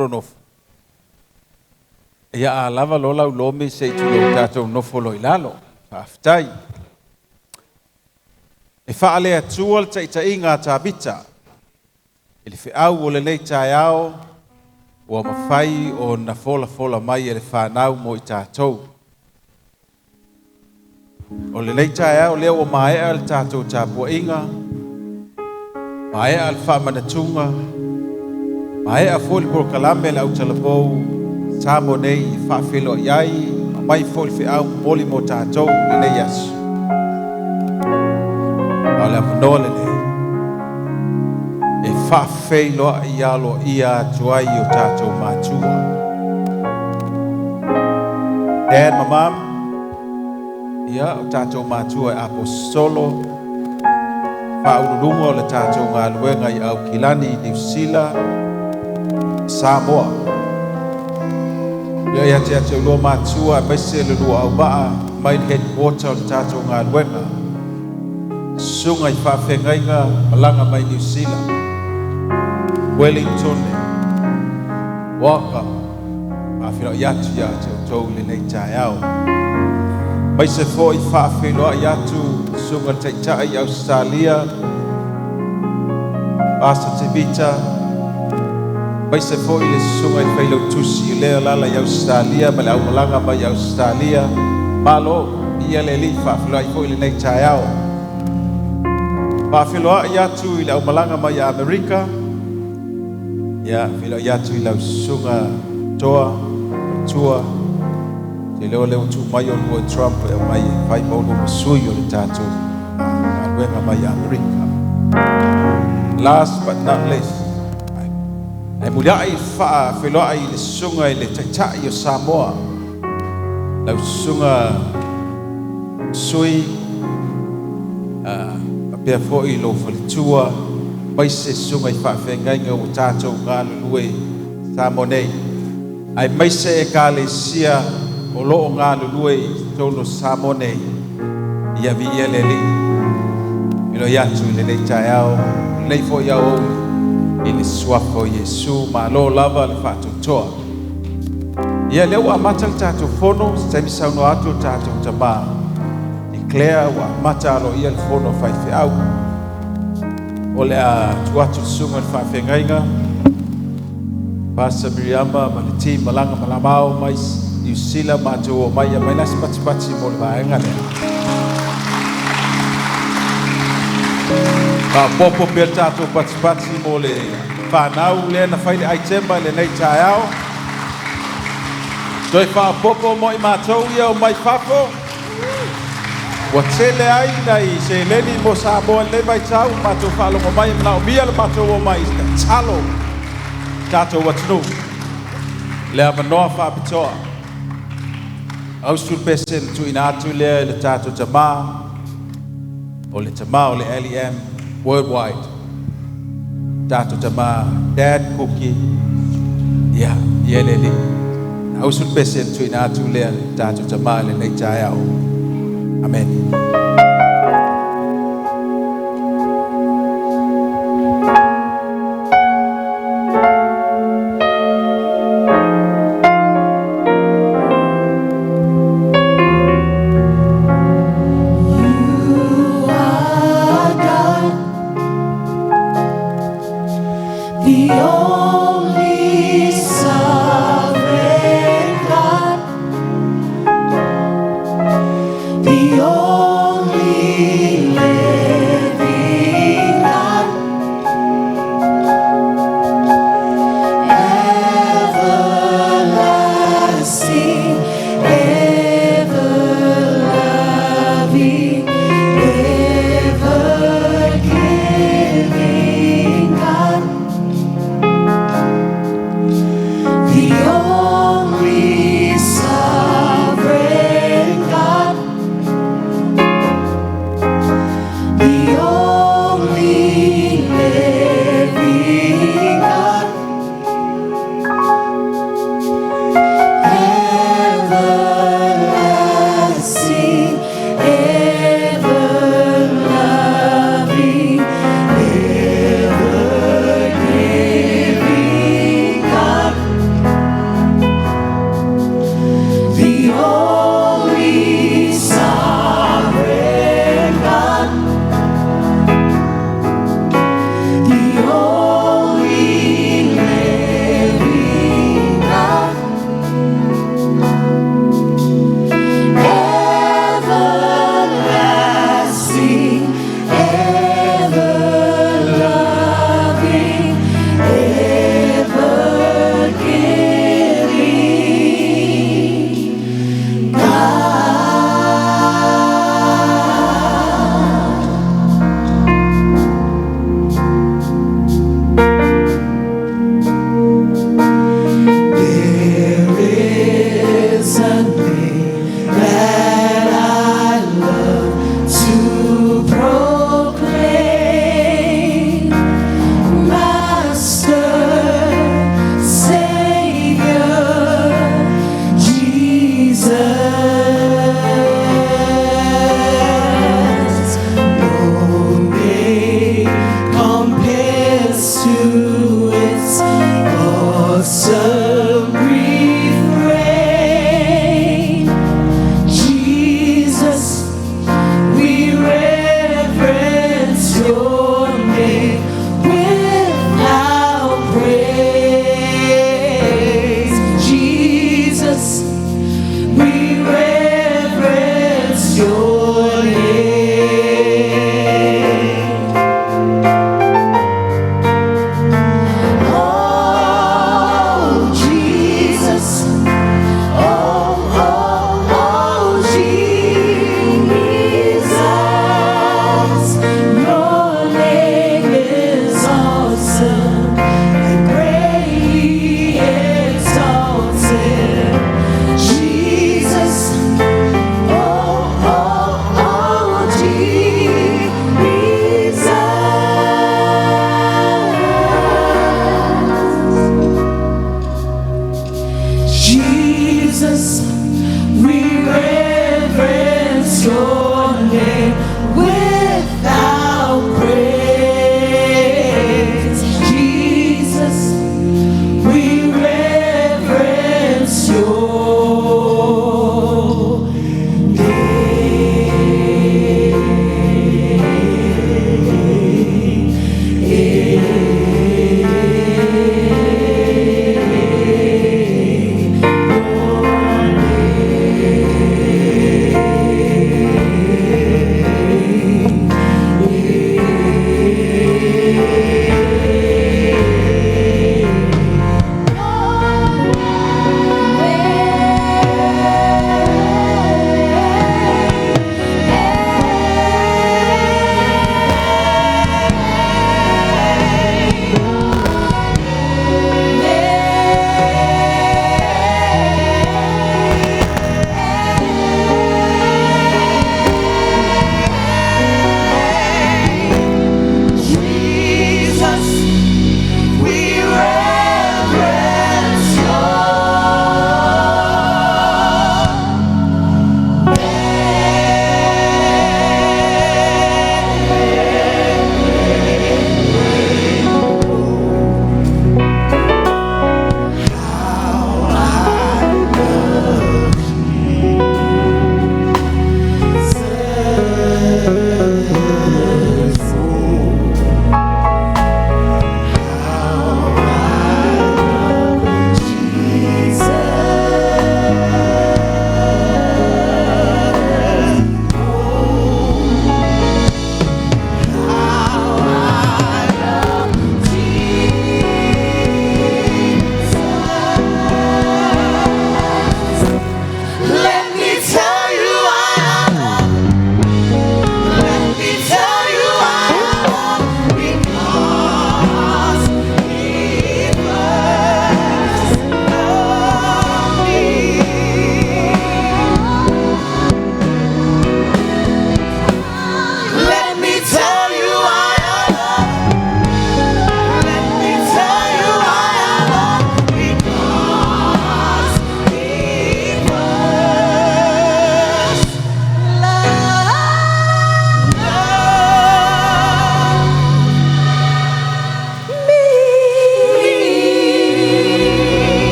B: Ia lava lola lomi se tu lo tatu nofu lo ilalo. Fa aftai. E fa ale atu al ta inga tabita. Ele fe au le nei taiao o mafai o na fola mai ele whanau mo i tātou. O le nei taiao leo o maea al tātou tāpua inga, maea al whamanatunga, maea foli por kalame le au talapou, tāmo nei i whawhelo iai, mai foli fe au moli mo tātou le nei asu. O le apanoa le nei. E whawhei loa i alo ia tuai o tātou mātua. Dad, my mom, ia o tātou mātua e apostolo, whaururunga o le tātou ngā luenga i au Kilani, New Zealand, Samoa. Ia ia te atu loa mātua e maise le lua au baa, mai headquarter o le tātou ngā luenga. Sunga i whawhengainga, malanga mai New Zealand. Wellington, Waka, Mafilo Yatu Yatu, Tole Tayao. Mai se foi Fafilo Yatu, Sunga Taitai, Australia, Basta Tibita, mai se foi le Sunga Filo Tusi, Lea Lala, Australia, Malau Malanga, Mai Australia, Malo, Yeleli, Fafilo, Foil Tayao. Fafilo Yatu, Ilau Malanga, Mai America. Ya, filo yatu ilau sunga toa, tua, te leo tu mai on boy Trump e mai fai maunu masui o le tatu, a luenga mai Amerika. Last but not least, ai muliai faa filo ai le sunga i le taitai o Samoa, lau sunga sui, a pia fo i lo falitua, mai se sunga i whawhengainga o tātou ngā lulue Samonei. Ai mai se e kālesia o loo ngā lulue i tono Samonei. Ia vi ia leli. Ilo iatu i le nei taiao. Nei fo iau i le suafo Yesu. Ma lo lava le whātutoa. Ia leo a mata le tātou fono. Taimi sauno atu tātou tamā. Declare wa mata alo ia le fono whaife au. Ole a tuatu sunga le whawhengainga. Pasa Miriama, ma le team malanga malamao, mai New Zealand, mātua o mai nasi pati mo le vaenga lea. Ka popo pia tātou pati mo le whanau lea na whaile aitemba le nei taiao. Toi wha popo mo i mātou ia o mai whafo. Wa tele ai nei se leni mo Samoa le mai tau mato falo mo mai na mia le mato o mai sta talo tato watnu le avanoa fa pitoa au sul pesen tu inatu le tato tama o le LEM worldwide tato tama dad cookie ya yelele au sul pesen tu inatu le tato tama le nei taiao. Amen.
K: The only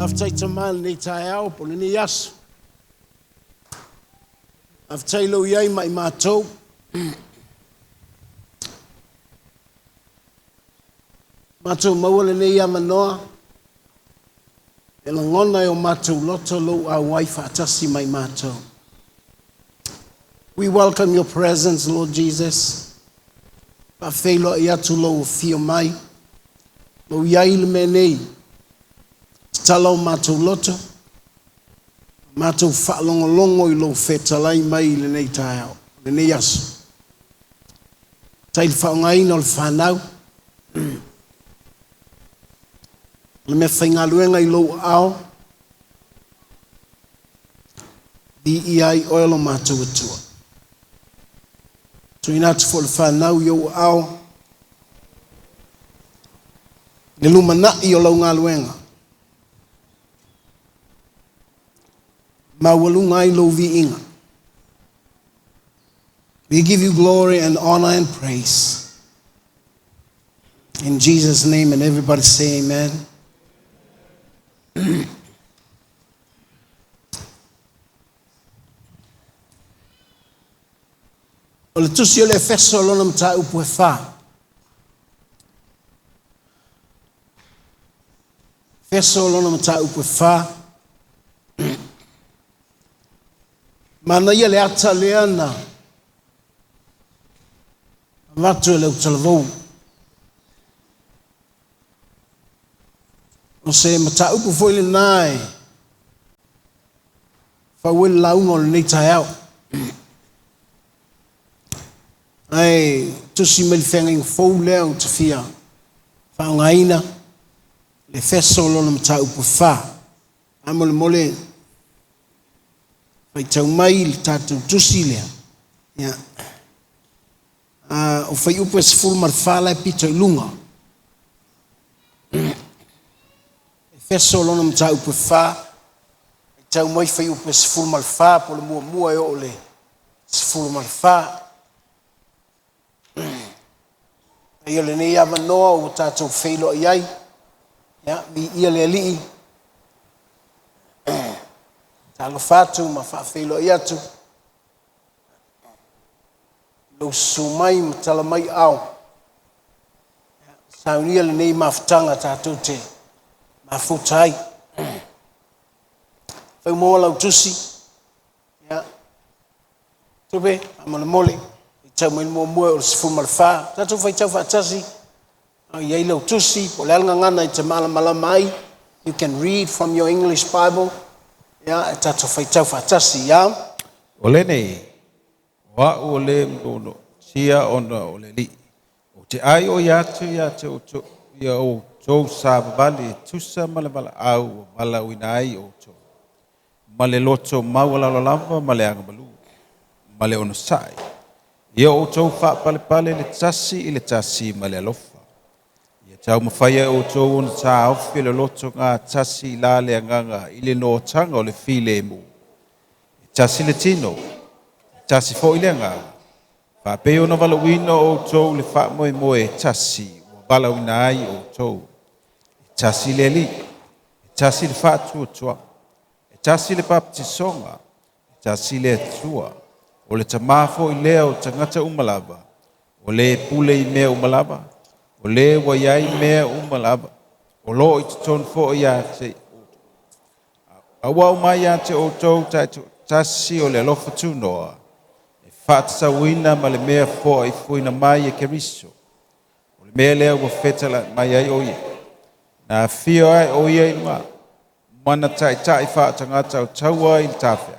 K: Aftai tamal nei tai au po ni yasu. Aftai lo yai mai matou. Matou mawale nei ya Maninoa. E la ngona o matou loto lo a waifa atasi mai matou. We welcome your presence, Lord Jesus. Pa feilo ia tu lo fio mai. Lo yai le menei. Talo matou loto. Matou whaalongolongo I lo whetalai mai le nei tae le nei aso. Tai le whaongaina o le whanau. Le me whaingaluenga I lo ao. Di iai oelo matou atua. So inatu fo le whanau yo ao. Le lumana I o lau ngaluenga. Mawalungai lo viinga. We give you glory and honor and praise. In Jesus' name, and everybody say amen. O le tusi o le efeso lona mta upu e wha. Efeso lona mta upu e wha. Mana ia le ata leana. Vatu le utalvou. O se mata upu foi le nai. Fa wil laungo le nei tai au. Ai, tusi me le whenga ingo fou leo te fia. Fa ngaina. Le feso lona mata upu wha. Amo le mole. Fai tau mai le tātou tusi lea. Ia. O fai upu e sifuru marwhala e pito I lunga. E feso lona mta upu wha. E tau mai fai upu e sifuru marwha. Po le mua mua e o le sifuru marwha. E ia le nei a Maninoa o tātou whailo iai. Ia, mi ia le alii. Talo fatu ma whaafeilo I atu. Lo sumai ma tala mai au. Saunia le nei mafutanga tātou te mafutai. Whai moa lau tusi. Tupe, amana mole. I tau mai mua mua o le sifu malwha. Tātou whai tau whaatasi. Iei lau tusi. Po le alanga ngana I te malamala mai. You can read from your English Bible. Ya, tato fai tau fatasi, ya.
B: Ole nei, wa ole mdono, sia ona ole li. O te ai o yatu o ia o tō sābali, tusa malabala au, mala winai o tō. Male loto mawala lamba, male angabalu, male ono sai. Ia o tō wha pale le tasi I le tasi male alofa. Tau mawhaia o tō ona tā awhi le loto ngā tasi la le anganga I le no tanga o le file mu. Tasi le tino, tasi fo I le anganga. Whape ona walawina o tō le wha moe moe tasi, o walawina ai o tō. Tasi le li, tasi le wha tua tua, tasi le baptisonga, tasi le tua, o le tamafo I lea o tangata umalava, o le pule I mea umalava, o le wa yai mea umalava. O lo I tutonu fo ia te. Awa umai ia te o tau tasi o le alofa tunoa. E whaatasa wina ma le mea fo I fuina mai e keriso. O le mea lea wa fetala mai ai o ia. Na fio ai o ia inma. Mana tai whaatangata o taua I tawhia.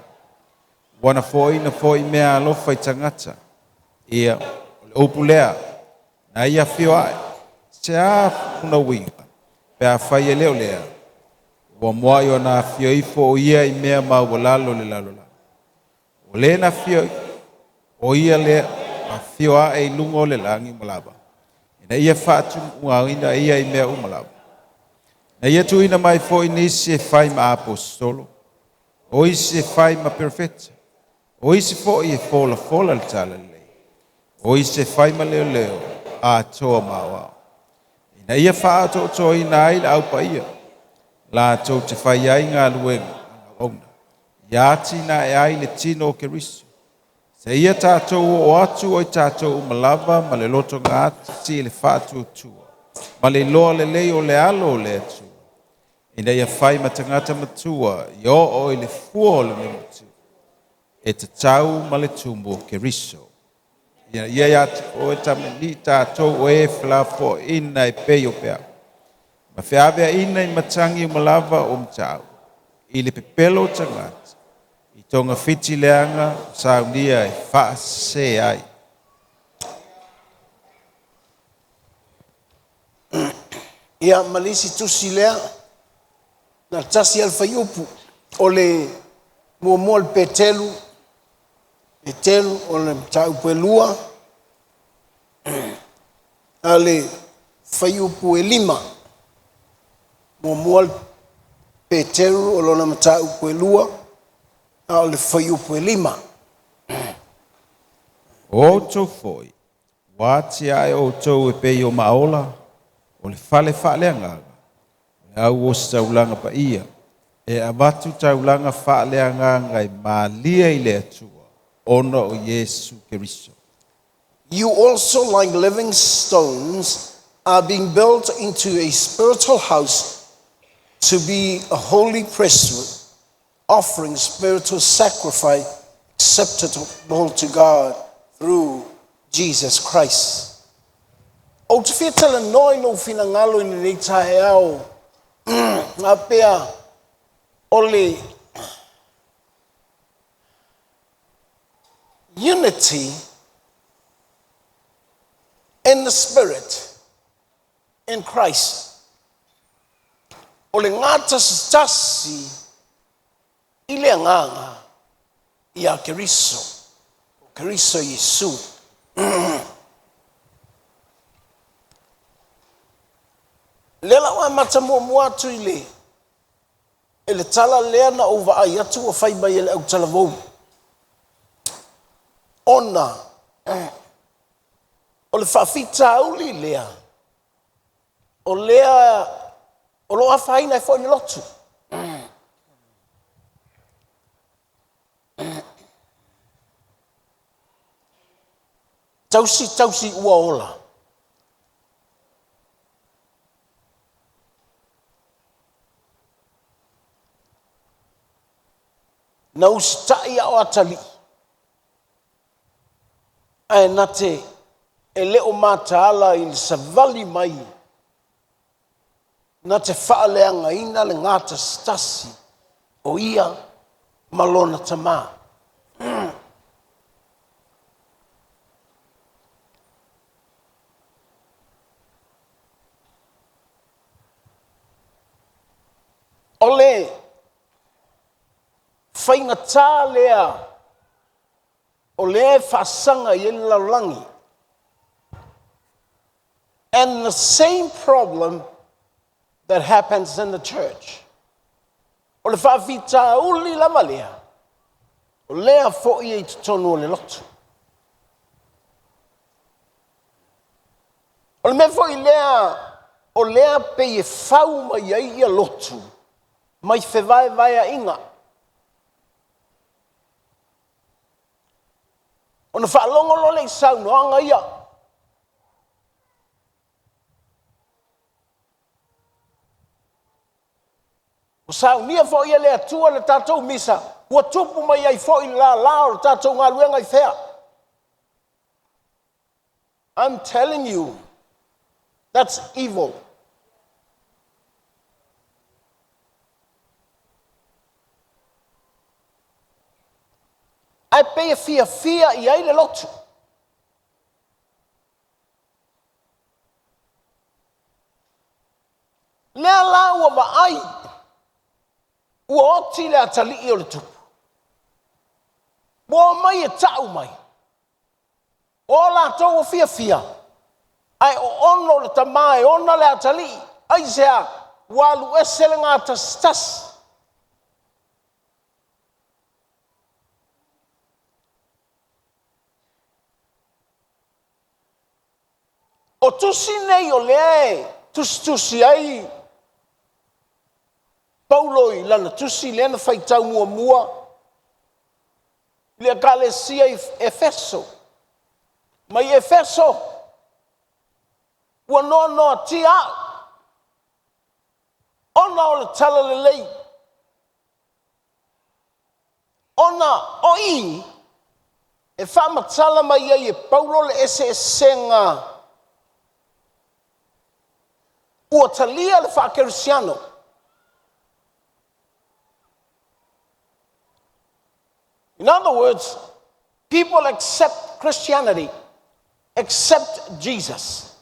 B: Wana fo I mea alofa I tangata. Ia o le opu lea. Na ia fio ai. Se a puna winga, pe a whaia leo lea. Wa moa yo na fio ifo o ia I mea ma walalo le lalola. O le na fio o ia lea, a fio a e lungo le langi malaba. Ina ia whaatu ina ia I mea umalaba. Na ia tu ina mai fo inisi e whai ma apostolo. O isi e whai ma perfetta. O isi fo I e fola le tala le. O isi e whai ma leo a toa ma wao. Ina ia whaato ina ai au pa ia. La tau te whai ai ngā luenga. Ia tina e ai le tino o Keriso. Se ia tātou o atu o i tātou umalava ma le loto ngā ati si le whātua tua. Ma le loa le lei o le alo o le atu. Ina ia whai ma tangata matua i o i le fua o le memutu. E te tau ma le tumu o Keriso. Ia ia o e tameni tātou o e whalafo ina e peo pea. Ma whiawea ina i matangi umalava o mtau. I le pepelo tangata. I tonga fiti leanga saunia e whaase ai.
K: Ia malisi tusi lea na tasi alfayupu o le mua le petelu o le tau pelua a le fayupu e lima mua le petelu o lona tau pelua a le fayupu e lima.
B: O tau foi, wati ai o tau e pei o maola, o le fale whaaleanga, le au o saulanga pa ia, e abatu taulanga whaaleanga ngai maalia I le atua, ona o Yesu Keriso.
K: You also, like living stones, are being built into a spiritual house to be a holy priesthood, offering spiritual sacrifice acceptable to God through Jesus Christ. O te whia tala noi no whina ngalo ni nei tae au, ngā pea o le unity in the Spirit, in Christ. O le ngata stasi I le nganga I a Keriso. Keriso Yesu. Lela wa mata mua atu I le. E le tala lea na ova ai atu o whaiba I le au tala vau. Ona. O le whawhita auli lea. O lea. O loa whaina I whaini lotu. Tausi ua ola. Na usi tai au atali. Ai nate e leo mata ala I savali mai. Nate whaaleanga ina le ngata stasi o ia malona tama. Ole whainga tā lea o le whasanga I laulangi. And the same problem that happens in the church. O le whawhita uli lama lea. O lea fo'i e tutonu o le lotu. O le me fo'i lea, o lea pe e whau mai ai ia lotu. Mai whewai vai a inga. O na whaalongolo le sau noanga ia. O sau nia fo ia le atua le tātou misa. Ua tupu mai ai fo I la o le tātou ngā luenga I whea. I'm telling you, that's evil. Ai pe fia I ai le lotu. Lea la ua maai. Ua oti le atali I o le tupu. Ua mai e tau mai. O la tau fia. Ai o ono le tamae, ona le atali. Ai sea, walu esele ngā tastas. O tusi nei o lea tusi ai Paulo I lana tusi lena faitau mua le kalesia I Efeso. Mai Efeso ua no tia ona o le tala lelei. Ona oi e whamatala mai ai e Paulo le ese senga ua talia le whakerisiano. In other words, people accept Christianity, accept Jesus.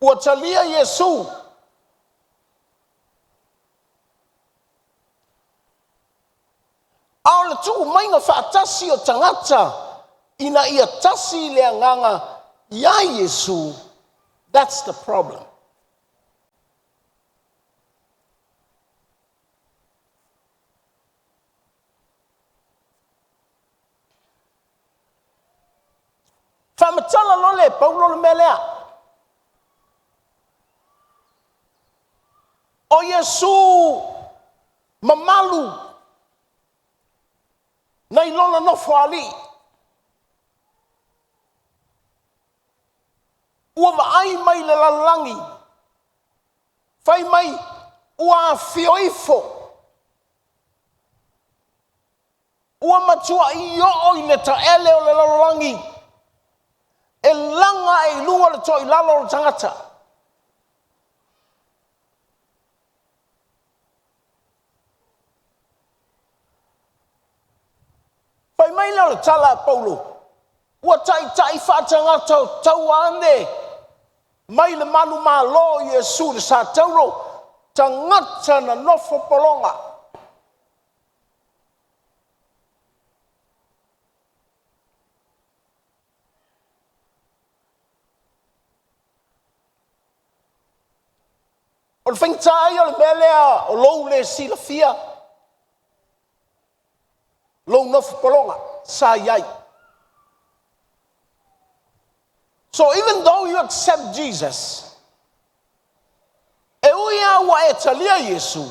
K: Ua talia Yesu. Ao le tu mainga whaatasi o tangata ina ia tasi le anganga ia Yesu. That's the problem. Whamatala lole Paulo le melea. O Yesu mamalu na ilona no fali. Ua ai mai le lalangi. Fai mai ua fioifo. Ua matua I o I le taele o le lalangi. E langa e lua le toi lalo o tangata. Pai mai leo le tala Paulo. Ua tai whaatangata tau ane. Mai le manu malo Yesu le sa tauro. Tangata na nofo polonga. O le whaintai o le melea o lou le silafia. Lou nofu polonga, sa iai. So even though you accept Jesus, e uia ua e talia Yesu,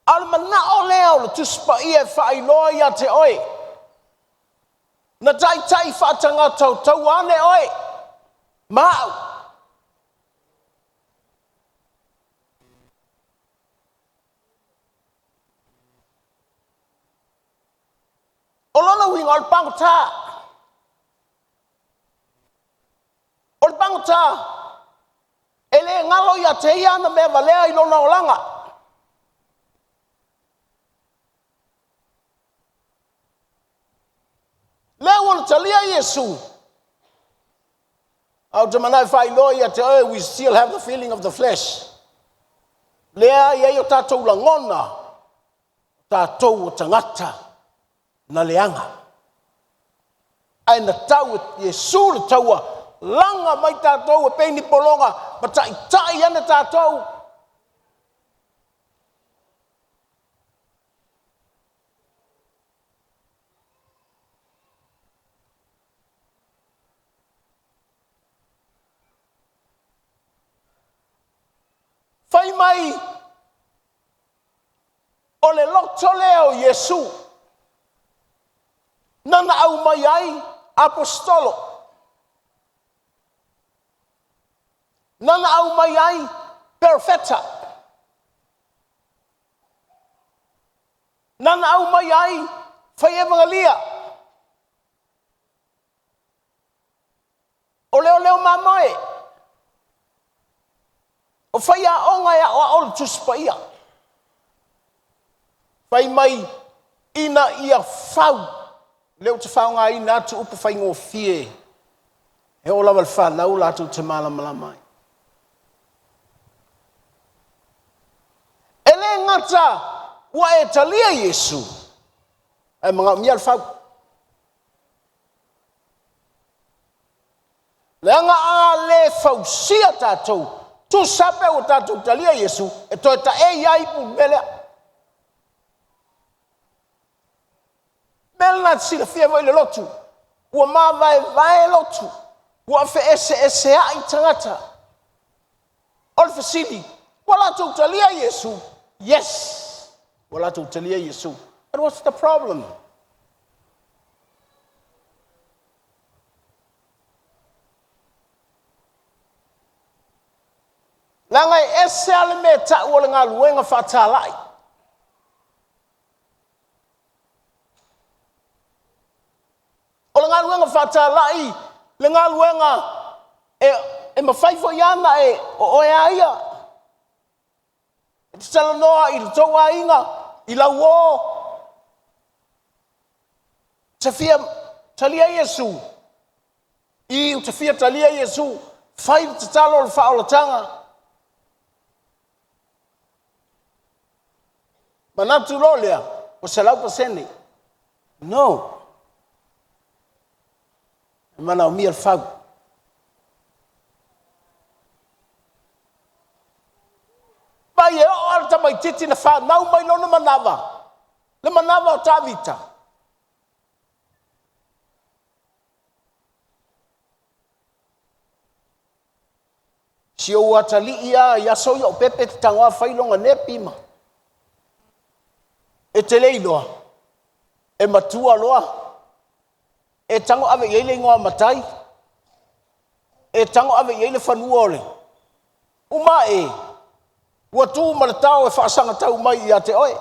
K: al mana o lea o le tuspa ia e whailoa ia te oe. Na tai whaatanga tau ane oe. Mau. O lona winga o le pangota. O le pangota. E le ngalo ia te ia na mea valea I lona o langa. Lea wana talia Yesu. Au te manai whai loa ia te oe, we still have the feeling of the flesh. Lea ia o tātou la ngona. Tātou o tangata. Na leanga. Ai na tau Yesu le taua langa mai tātou e peini polonga ma tai ana tātou. Fai mai o le loto leo Yesu. Nana au mai ai apostolo. Nana au mai ai perfetta. Nana au mai ai fai evangelia. O leo mamae. O fai a onga ia o le tuspaia. Fai mai ina ia fau. Leo te whaunga I nā tu upa whaingo fie. He o lawa le whanau lātou te mālamala mai. E le ngata ua e talia Yesu. E mga umia le whau. Le anga a le whau sia tātou. Tu sape o tātou talia Yesu. E toi ta e iai pu melea. Melna sila fia vai le lotu. Ua ma vai lotu. Ua fe ese ai tangata. O le fasili. Wala tu talia Yesu. Yes. Wala tu talia Yesu. But what's the problem? Langai esel me ta wala nga luenga fatalai. Wala nga luenga fatalai, lenga luenga e mafaifo yana o ea ia. E tala noa i toa inga, i la wo. Tafia talia Yesu. I tafia talia Yesu. Fai tatalo le fa'olatanga. Manatu lolea, o salau pasene. No. Mana o mia fau. Pai e o alta mai titi na fa, nau mai lona manava. Le manava o tavita. Si o atali ia so ia o pepe te tangoa whailonga ne pima. E te leiloa, e matua loa, e tango ave yeile ngoa matai, e tango ave yeile whanua ole. Uma ua tu maratao e whaasanga tau mai i a te oe.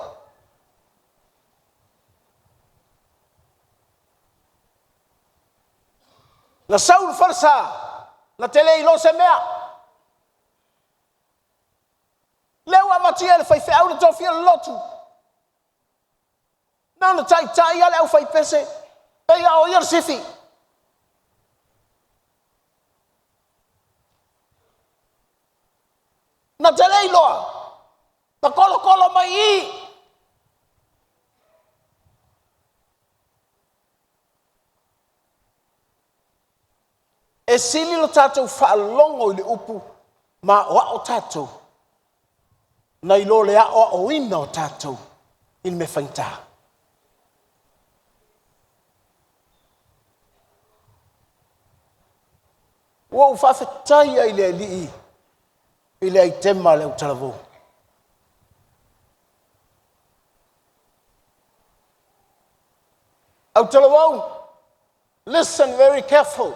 K: Na saul farsa, na te leilo se mea. Leo amatia le whaife au le tofia lotu. Nana tai ale au fai pese. Pei ao iar sifi. Na te leiloa. Na kolo mai i. E sili lo tātou whaalongo i le upu. Ma oa o tātou. Na ilo lea o ina o tātou. Il me whaintaa. Wau whawhetai ai le lii, i le ai tema le utalavu. Utalavu, listen very careful.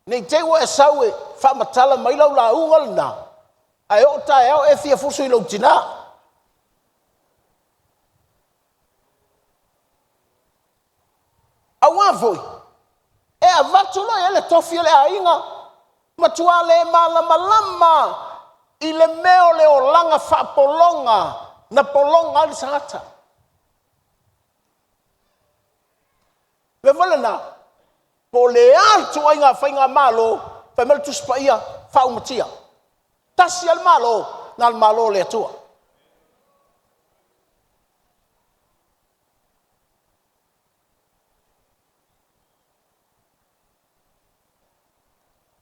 K: Nei te ua e sau e whamatala mailau la ungal na, ai o tae au e fia fusu i lau tina. Au avoi, e a vatulo e le tofia le ainga, matua le malama i le meo le o langa whapolonga, na polonga ali sangata. Le vale na, po le altu ai ngā whainga malo, whaimele tuspa ia, whaumatia. Tasi al malo, na al malo le atua.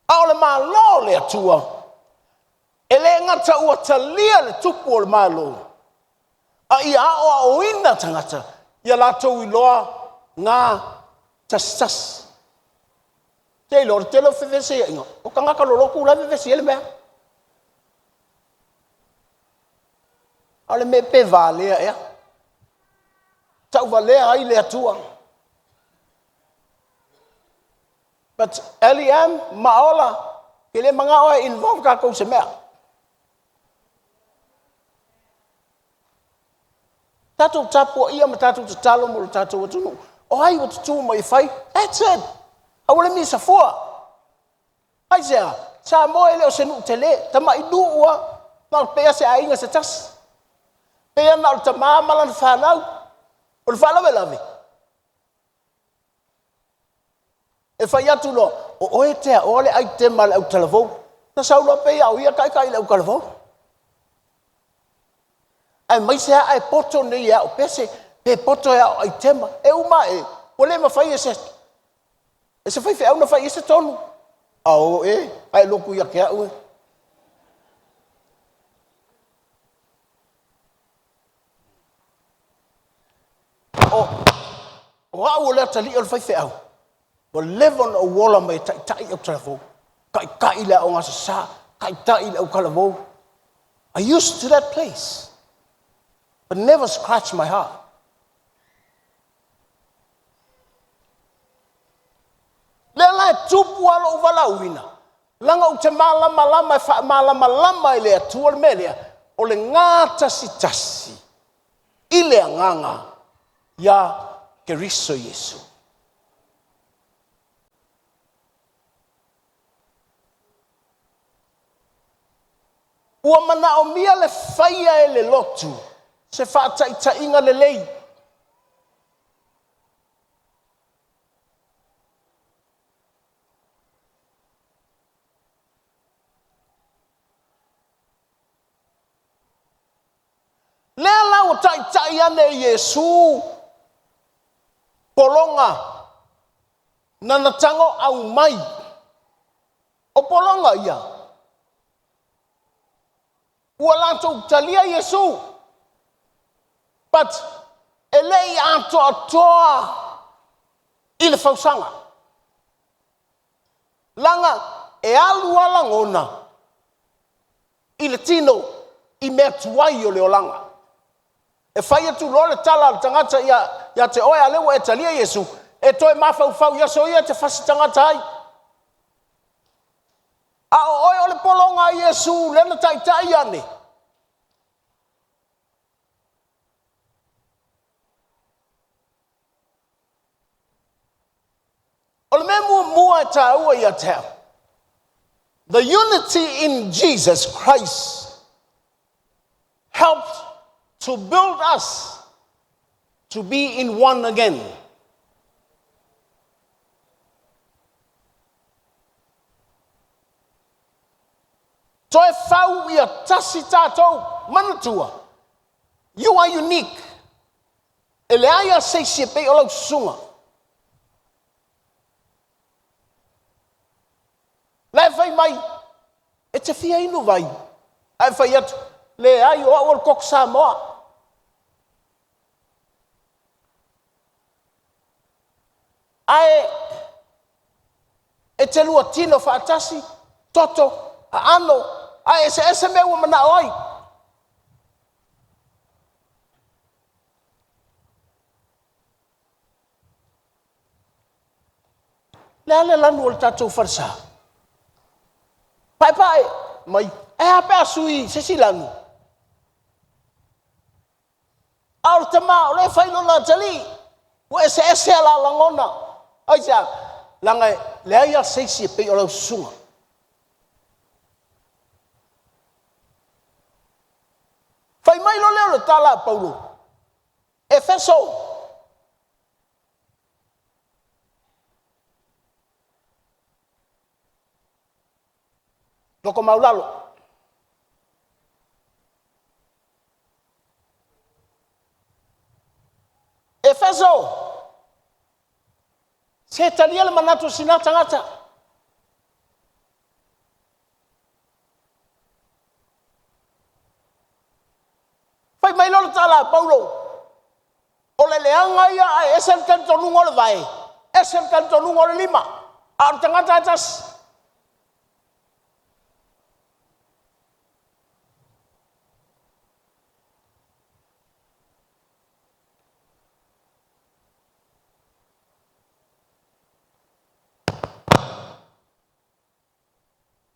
K: Ao le malo le atua. E le ngata ua talia le tupu o le malo. A ia o ina tangata. Ia latou i loa ngā tas. Te ilo, te lo fevese ia inga. O ka ngaka loloku la fevese ele mea. A le me pe valea ea. Tau valea ai le atua. But LEM, maola, ke le mga oe involved ka kou se mea. Tatou tapua ia ma tatou te talo mo le tatou atunu. O hai o tutu mai fai, that's it. Awale mi sa fua. Hai sea, sa moe leo se nu te le, tama i ua, na pea se ainga se tas. Pea na o ta mamala na whanau, o le whanau e lave. E whai atu no, o oe tea ole ai te male au talavou. Na saula pea au ia kai le au kalavou. Ai mai se ai poto nei ia o pese, pe poto ia ai tema. E uma e, o le ma whai e se. E se whai au na whai e se tonu. Au ai loku ia kia ue. O au le tali o whai au. O level o wola mai tai au talavou. Kai le o ngasa sa, Kaitai au kalavo. I used to that place, but never scratched my heart. Lela tupu alo uvala uina. Langa u te malama ile atua melea o le ngā tasi ile nganga ya Keriso Yesu. Ua mana o mia le whaia e le lotu se whaatai inga le lei. Lea lau tai ane Yesu polonga na natango au mai o polonga ia ua lantou talia Yesu but elei atoa i le fausanga langa e alu alangona i le tino i mea tuai o le olanga. E whai atu lo le tala tangata ia te oe alewa e talia Yesu, e toi mawhau ia so ia te whasi tangata ai. A o oe o le polonga Yesu, lena tai ane. O le mea mua e ta ua ia te. The unity in Jesus Christ helped to build us to be in one again. Toi whau ia tasi tātou manatua. You are unique. E le aia seisi e pei o lau sunga. Lai whai mai, e te fia inu vai. Ai whai atu, le ai o awal kok Samoa. Ai, e te lua tino whaatasi, toto, a ano, ai ese mea ua mana oi. Le lanu o le tatou farsa. Pai, mai, e hape asui, sesi lanu. Au te maa, o le whaino la tali, ua ese ala langona. Ai tia, langai, le aia seisi e pei o lau sunga. Fai mai lo leo le tala Paulo. Efeso. Loko maulalo. Efeso. Se talia le manatu sina tangata. Fai mai lo tala Paulo. O le leanga ia a esel kanto nungo le vai. Esel kanto nungo le lima. A tangata atas.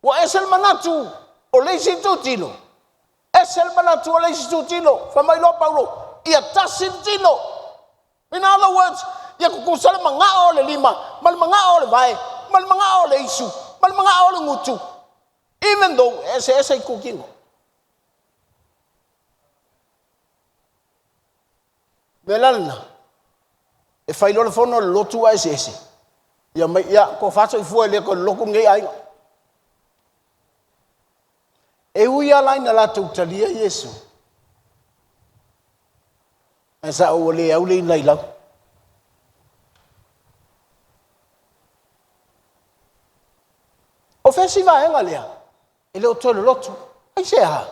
K: Wa esel manatu o leisi tutino. Esel manatu o leisi tutino. Famai lo Paulo. Ia tasin tino. In other words, ia kukusale mangao le lima. Mal mangao le vai. Mal mangao le isu. Mal mangao le ngutu. Even though ese kukingo. Melalna. E fai lo le fono le lotu a ese. Ia ko faso i fua le ko loku ngai ai. E uia laina la tautalia Yesu. E sa o le au le nai lau. O fesiva enga lea. E le o tole lotu. Ai se ha.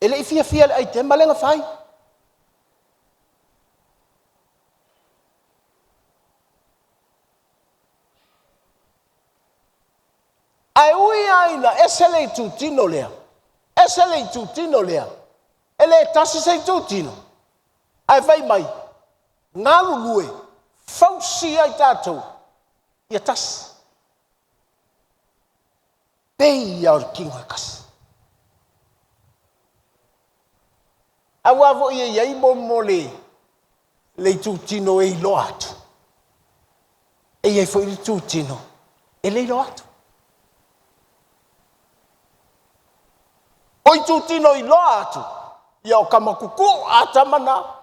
K: E le ifia le ai te malenga fai. Ai ui ai na esele tu tino lea. Esele tu tino lea. Ele tasi sei tu tino. Ai vai mai. Ngalu lue. Fausi ai tātou. Ia tasi. Pei au kinga kasi. Awa vo ia iai mo le tu tino e lo atu. E iai fo i tu tino. E le lo atu. Oi tu tino i lo atu. Ia o kamakuku a tamana.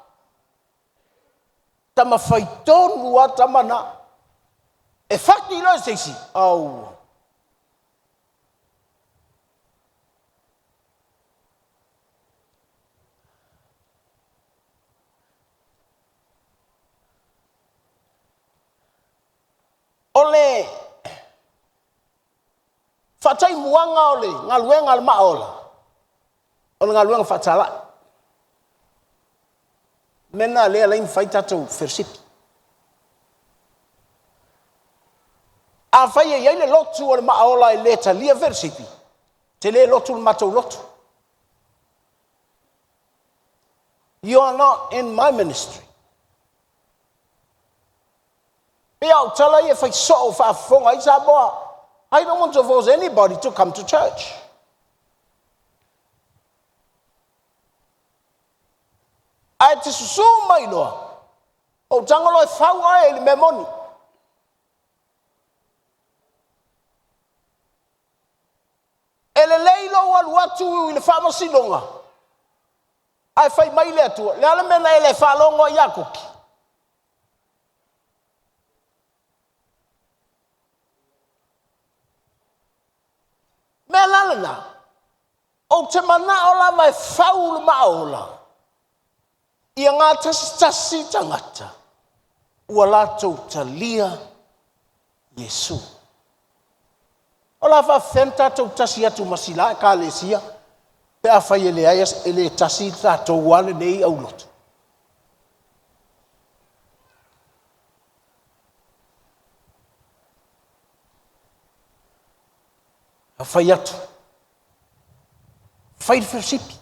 K: Tama faitonu a tamana. E faki lo seisi. Au. Ole fatai muanga ole ngaluenga al maola. Ole ngaluenga fatala. Mena le alain faita tu versipi. A faia ia le lotu ole maola e leta lia versipi. Te le lotu le matou lotu. You are not in my ministry. I don't want to force anybody to come to church. I just so my Lord. Oh, Jangolo Fawa el Memoni. Eleleilo wal watu il pharmacy longa. I find my letter. Le alamena ele falongo yakoki. Melalana. O te mana ola mai faul maola. Ia ngā tasi tangata. Ua lātou talia Yesu. Ola fa fenta tau tasi atu masila ka lesia. Pe a fai ele aias ele tasi tātou wale nei au lotu. A fai atu. Fai versipi.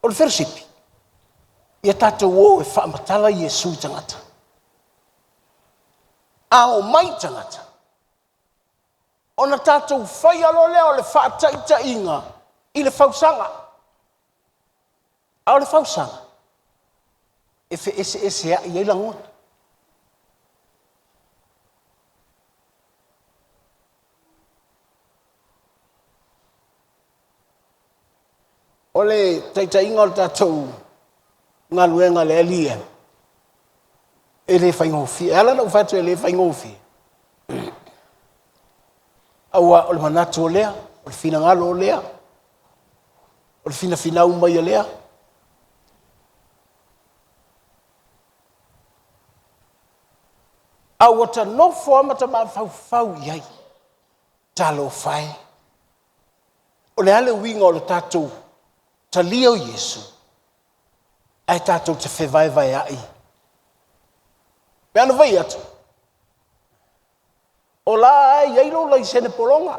K: O le versipi. Ia tātou o e whaamatala Yesu tangata. A o mai tangata. Ona tātou whai alo leo le whaataita inga. I le whausanga. A o le whausanga. E whi ese a i eilangona. Ole taita inga o tātou ngā luenga le elia. E le whaingofi. E ala na ufatu e le whaingofi. Aua o le manatu o lea. O le fina ngalo o lea. O le fina fina umai o lea. Aua ta nofo amata ma fau iai. Talo fai. O le ale winga o le tātou. Talia o Yesu. Ai tātou te whewai ai. Peana vai atu. O la ai eilo lai sene polonga.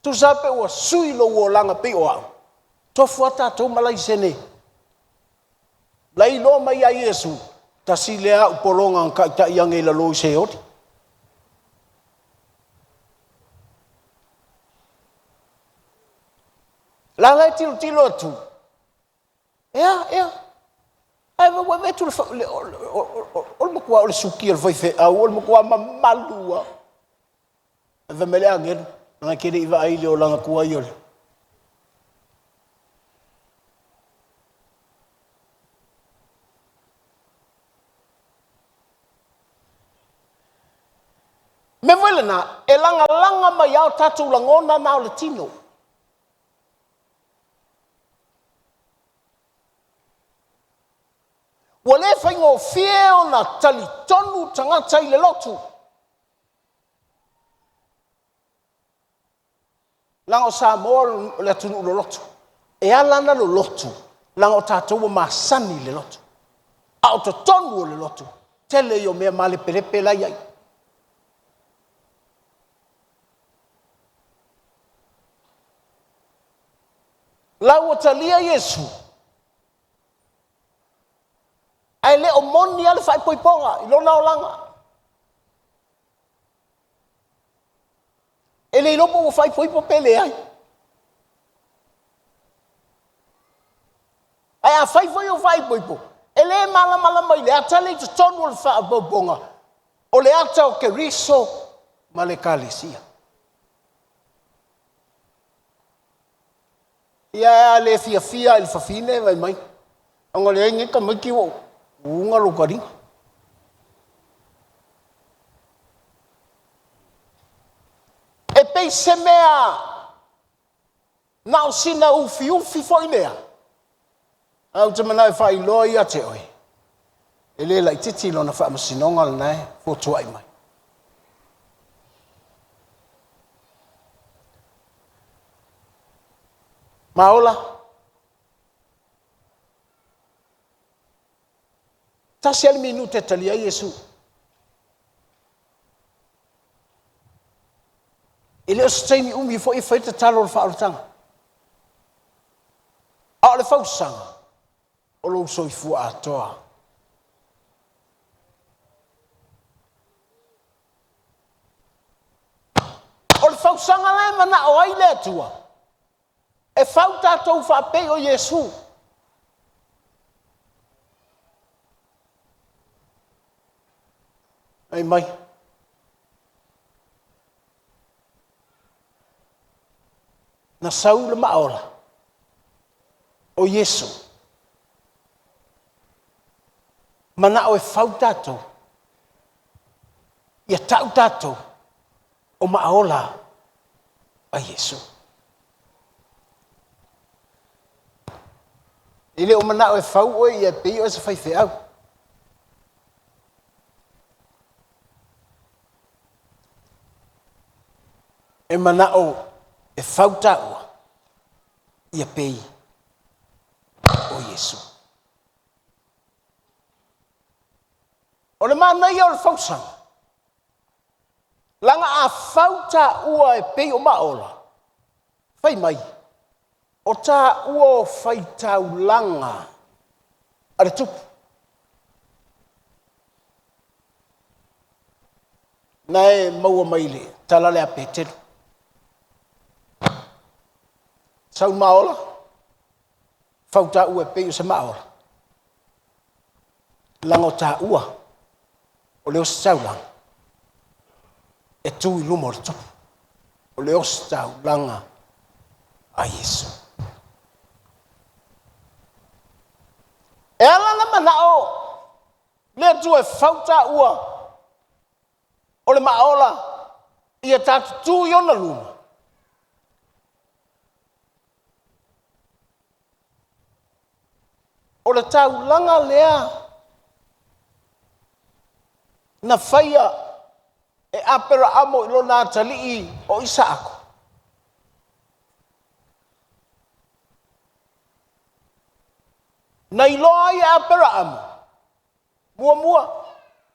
K: Tu sape ua sui lo ua langa pe o au. Tofu a tātou malai sene. Lai lo mai a Yesu. Ta si lea u polonga ang ka iang e la lo se oti. La ngai tilo atu. Ea. Ai wa vetu le ol mo kwa o le suki el foi fe au ol mo kwa malua. Ave mele angel, nga kere iva ai le olanga kwa iol. Me vele na elanga mai au tatu langona na o le tino. Wale whaingo whieo na tali tonu tangata i le lotu. Lango Samoa le tunu lo lotu. E alana lo lotu. Lango tātou o masani le lotu. Ao to tonu o le lotu. Tele yo mea male perepe la iai. lau o talia Yesu. Ai le o moni ale fai poiponga, ilo na olanga. Ele ilo po fai poipo pele ai. Ai a fai foi o fai poipo. Ele mala mai le atale te tonu o fa bonga. O le ata o ke riso ma le kalesia. Ia le fia il fafine vai mai. Anga le ngi ka mai ki wo. Unga lo kari. E pei se mea na o sina ufi foi lea. Au te mana e whai loi a te oi. E le lai titi lona wha masinonga lana e fōtua i mai. Maola. Tasi ali minu te talia Yesu. E leo staimi umi fo i whaita talo le whaarutanga. A le whausanga. O lo so i fua atoa. O le whausanga lai mana o ai le atua. E whauta atou whape o Yesu. Ai mai. Na sau le maola. O Yesu. Mana o e whau tātou. Ia tau tātou. O maola a Yesu. Ile o mana o e whau o ia pei o e sa whai au. E mana o e whau tāua. Ia pei o Yesu. O le mana ia o le whausanga. Langa a whauta ua e pei o maola. Whai mai. O tā ua o whai tau langa. Are tupu. Nai maua maile. Talale a peteru. Sau maola. Whauta ua e pei o se maola. Langa o tā ua. O leo se tau langa. E tui lumo le tupu. O leo se tau langa a Yesu. E ala na mana o le tu e whauta ua o le maola i e tātu tui ona luma. O le tau langa lea na whaia e apera amo ilo nā talii o Isaako. Na iloa i apera amo. Mua.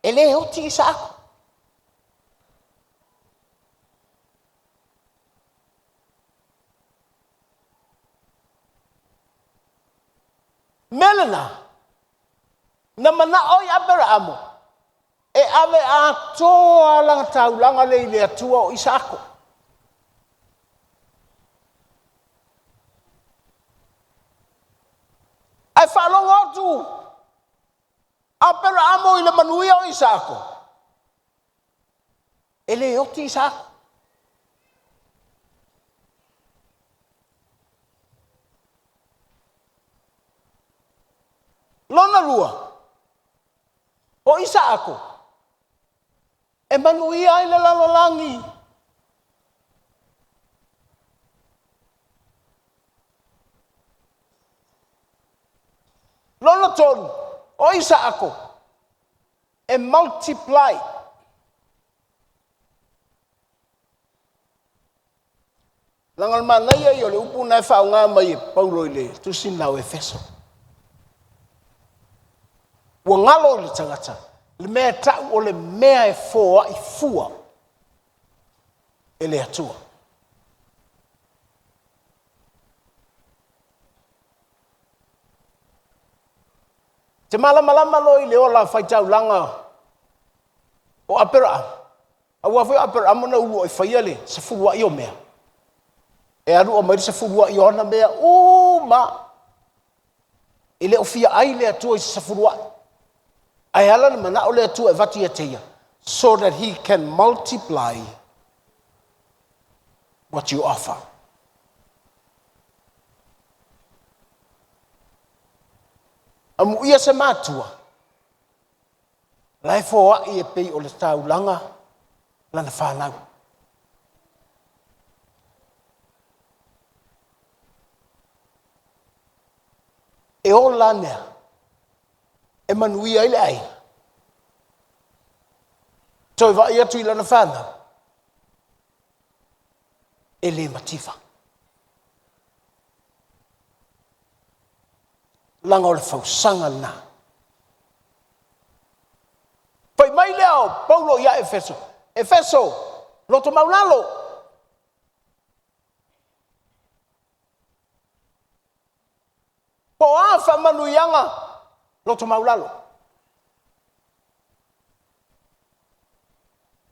K: E le hoti Isaako. Melena. Na mana o i apera amo. E ave a toa langa tau langa le ile atua o Isaako. Ai whalonga atu. Apera amo i le manuia o Isaako. E le oti Isaako. Lona lua. O Isaako. E manuia i le lalolangi. Lona tonu, o Isaako, e multiply. Langal manaya i o le upu nai whao ngā mai e paulo i le tusin lau e feso. Ua ngalo i le tangata. Le mea tau o le mea e fōa i fua e le atua. Te malama lo I le ola fai tau langa o apera. Awa fai apera amona ulu o fai le sa fulua I o mea. E aru o mai sa fulua I ona mea ma. Ile o fia ai le atua I sa fulua. Ai ala na mana o le atua e vati ateia. So that he can multiply what you offer. Amu ia se matua. Lai fo a I pei o le tau langa lana whanau. E o lanea. E manuia ile ai. Toi va ia tui lana whanau. E le matifa. Langa o le fausanga na. Pai mai leo, Paulo ia Efeso. Efeso, loto maulalo. Po afa manuyanga, loto maulalo.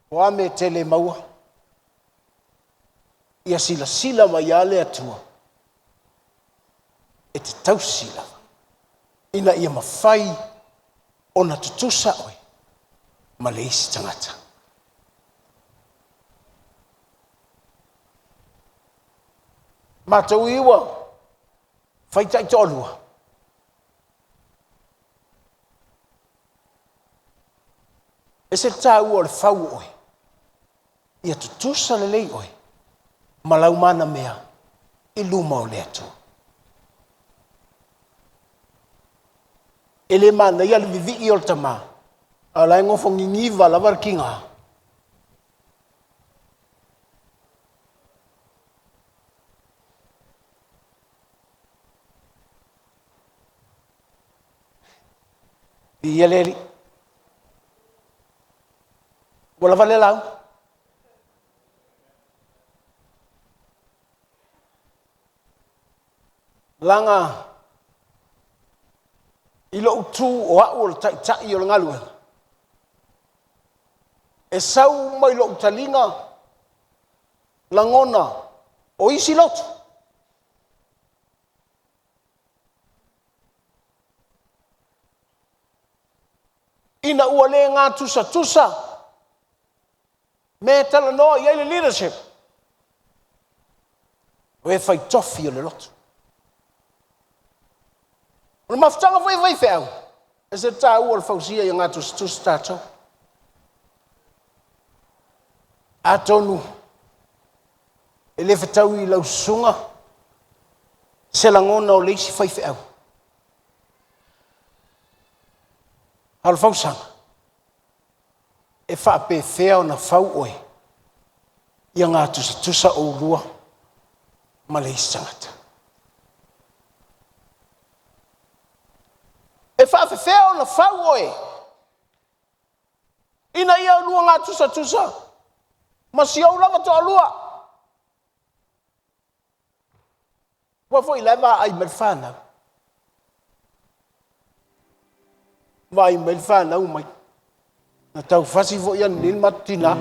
K: Po ame tele maua. Ia sila mai ale atua. E te tau sila. Ina ia mawhai o na tutusa oi. Ma le isi tangata. Mātou iwa. Whaitai tōlua. E se tāu o le whau oi. Ia tutusa le lei oi. Malau mana mea. I luma o le atua. Ele mana ia le vivi I o le tama. Alai ngofo ngingiva la warkinga. Ia leri. Wala vale lau. Langa ilo utu o au o tai o le ngalu. E sau mai lo utalinga langona o isi lotu. Ina ua le ngā tusa me tala noa I le leadership. O e fai tofi o le lotu. O le mafutanga vai feau. E se tā ua le fausia I ngā tusa tātou. A tonu. E le whetau I lau sunga. Se langona o leisi fai feau. Hal fausanga. E whaape fea o na fau oi. Ia ngā tusa o rua. Ma leisi tangata. E whaape fea o na fau oi. Ina ia rua ngā tusa. Ma si au lava to alua. Wa foi leva ai merfana. Vai merfana o mai. Na tau fasi vo ia nil matina.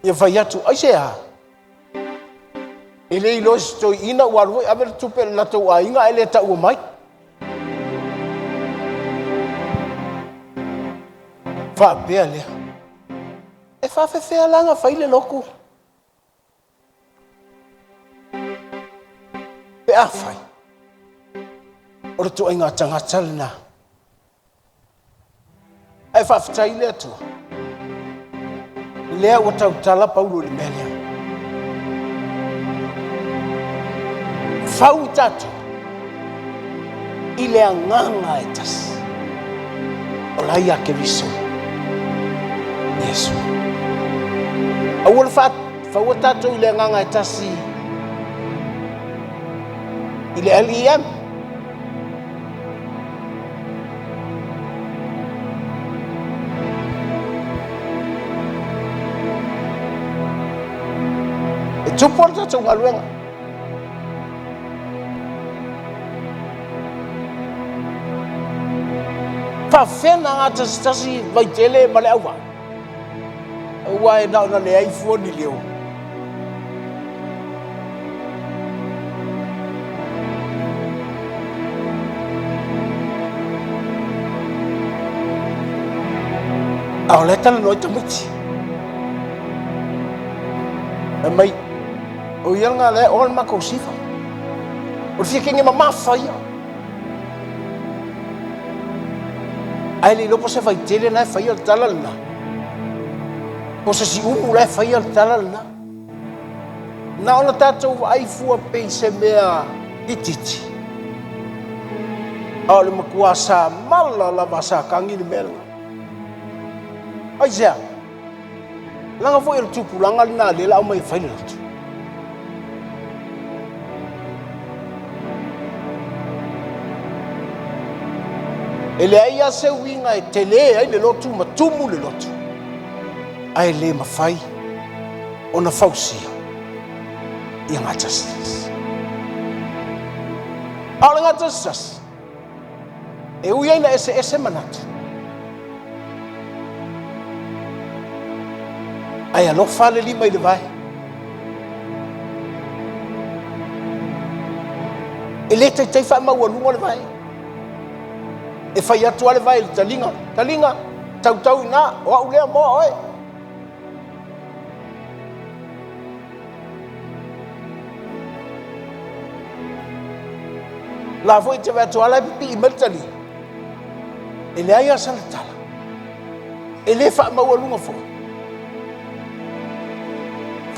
K: Ia vai atu ai se ha. Ele ilo sto ina waru aver tupe la to ainga ele ta o mai. Fa bele. E fa fe langa fa ile loku. Pe afai. Ora tu inga tanga talna. E fa fa ile tu. Le o tau tala Paulo le melia. Fa utatu. Ile anganga etas. Ola ia ke viso. Yesu. Awal fa watato ile nganga tasi. Ile LEM. E tuporta to ngaluenga. fa fena ngata stasi vai tele male awa wa na na le iPhone ni leo au le tala no tamuti mai o yanga le on ma ko sifa o fikinge mama faia ai le lopo se vai tele na faia tala na o se Siumu le faia tala na ona tatou ai fua pe se mea ititi au le makuasa mala la basa kangi le mel ai ja langa foi el tupu langa na le la mai faile tu ele ai se winga e tele ai le lotu matumu le lotu ai le mafai ona fausia ia nga justice ala nga justice e uia na ese manatu ai alo fale lima i le vai e le tai fa mau lungo le vai e fai atu ale vai talinga tau na o ulea mo oi la foi te va tu ala pi meltali e le ai asa tala e le fa mau lungo fo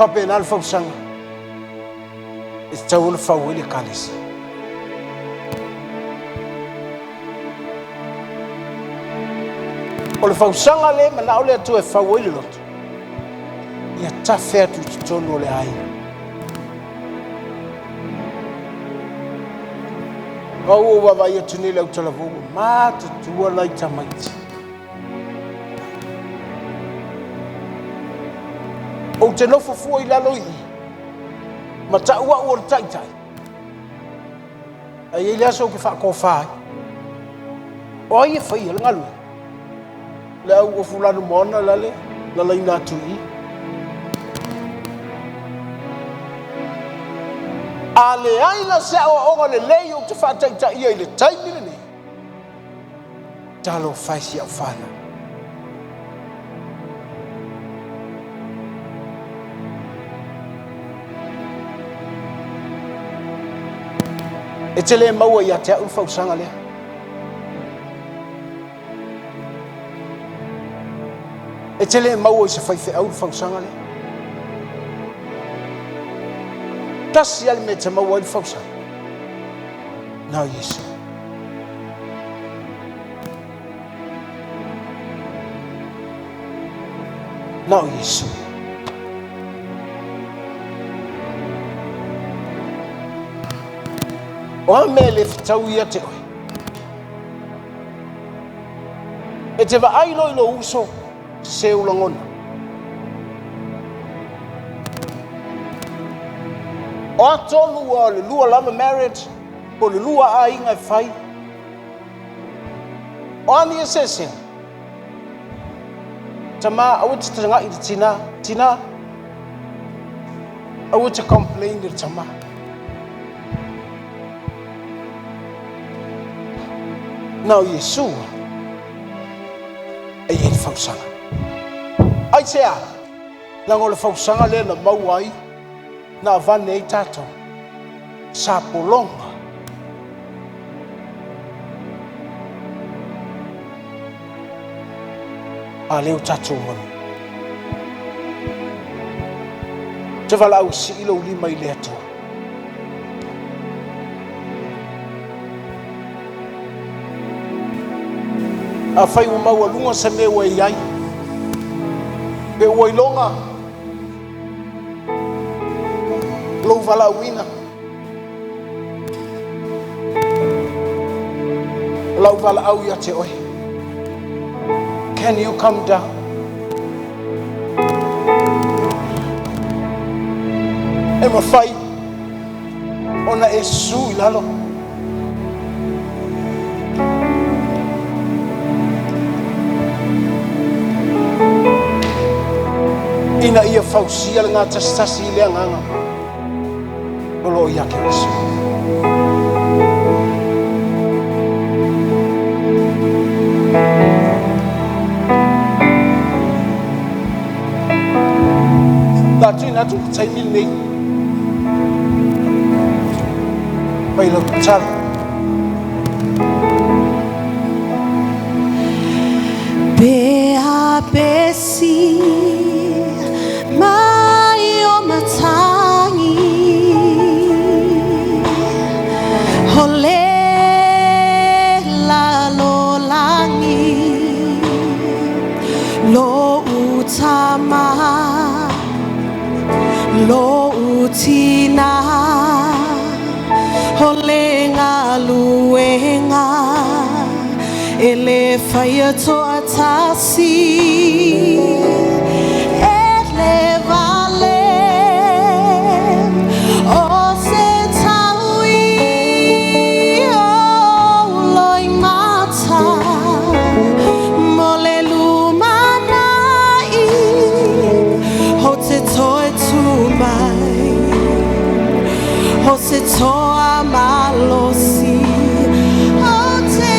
K: fa penal fa sanga e tau le fa wele kalisi o le fausanga le mana o le atu e fawai le loto ia tafe atu titono le ai au wa vai atu ni le utalavugu ma tutua lai tamaiti o te nofo fua i lalo i ma ta ua ua le taitai ai ele aso ke whakofai o ai e whai le ngalu le au o fulano mona lale la laina tui ale aina se o le lei o te whataita ia i le taimine ne talo whaisi au whana e te le maua ia te au whausanga lea e te le maua i se whaife au whausanga lea tasi ali me te maua i whausanga nau Yesu nau Yesu o a me le fitau ia te oi e te wa ailo ilo uso se ulangona o atonu o le lua lama marriage o le lua a inga fai o ani e sese tama au te tanga i tina au te complain i tama nau Yesu e ele fausanga ai sea lango le fausanga le na mauai na vane i tato sa polonga a leo tato manu te vala au si ilo lima i le atua a fai o maua lunga se me ua iai pe ua ilonga lou vala uina lau vala au ia te oi can you come down e mawhai ona e su i lalo Ina ia fausia le ngā tasitasi i le anganga. Olo ia ke wasu. Tātu ina tu taimil nei. Pai lau tala.
A: Bea besi mai o matangi hole la lo langi lo utama lo utina hole ngā luenga ele faya to atasi ele vale o se taui o loi mata mole lumanai ho te toe tumai ho se toa malosi o te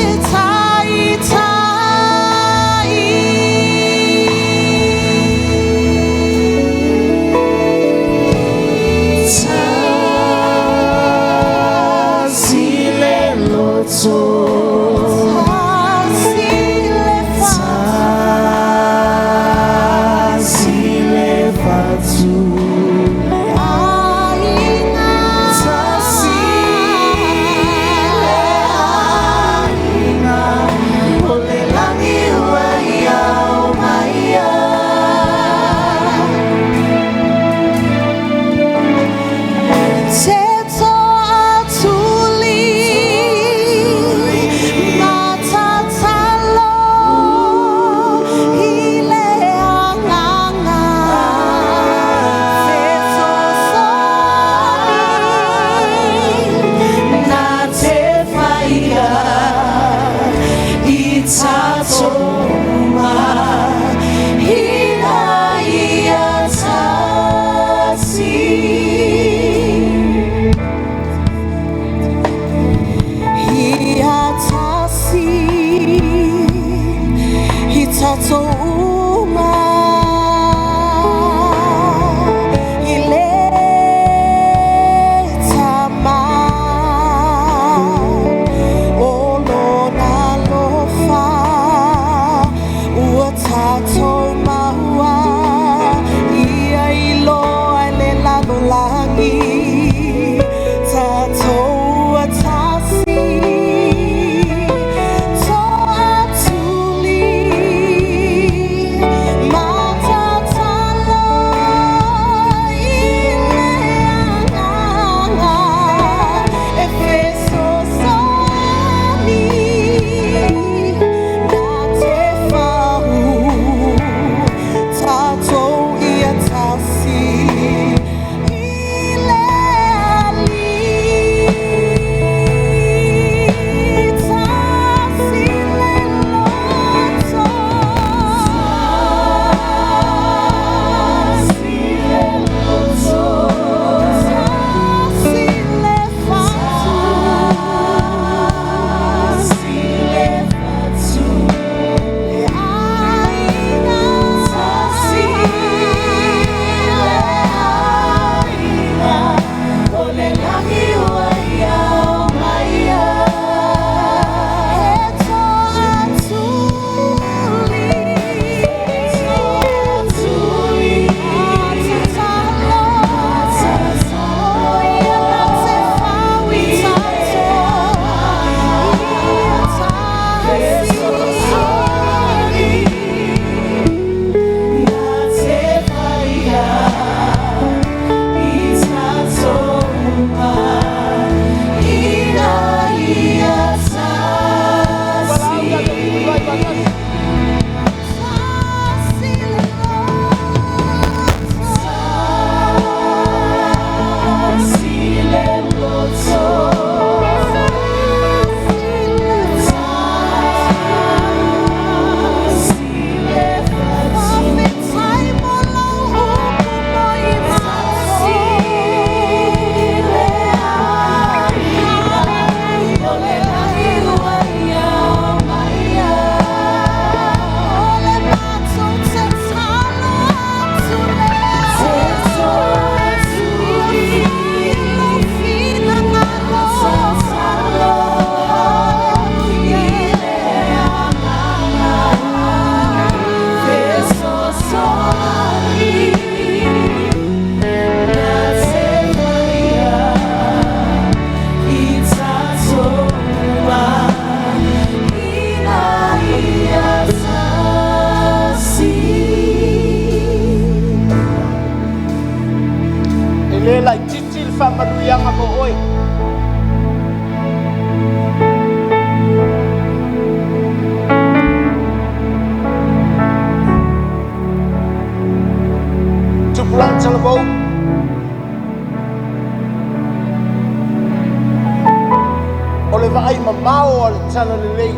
K: va ai mamao al tala le lei.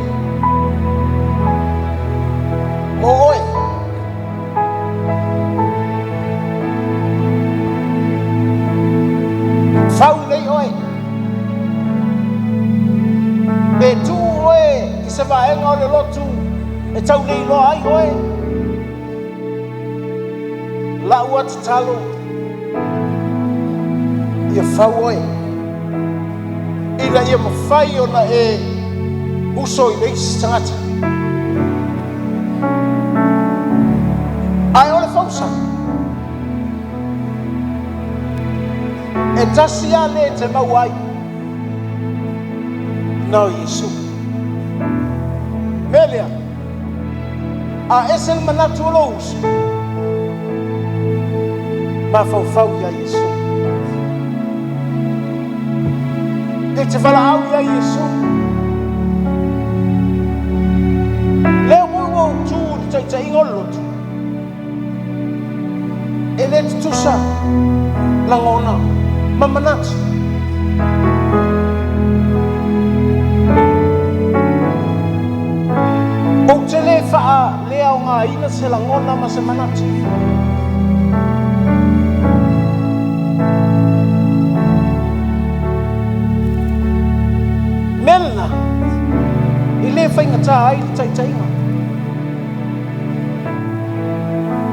K: Mo oe. Fau lei oe. Be tu oe i se vaenga o le lotu e tau nei loa ai oe. La ua te talo ia fau oe. Ina ia mawhai o na e uso i leisi tangata. Ai ole fausa. E tasi a le te mau ai. Nau Yesu. Melia. A esel manatu o uso. Ma fau ia Yesu. E te whala au ia Yesu. Leo mui tū ni tai ingolotu. E le te tusa langona mamanatu. O te le wha lea o ngā ina se langona ma se manatu. Melna i le whainga tā ai le taitainga.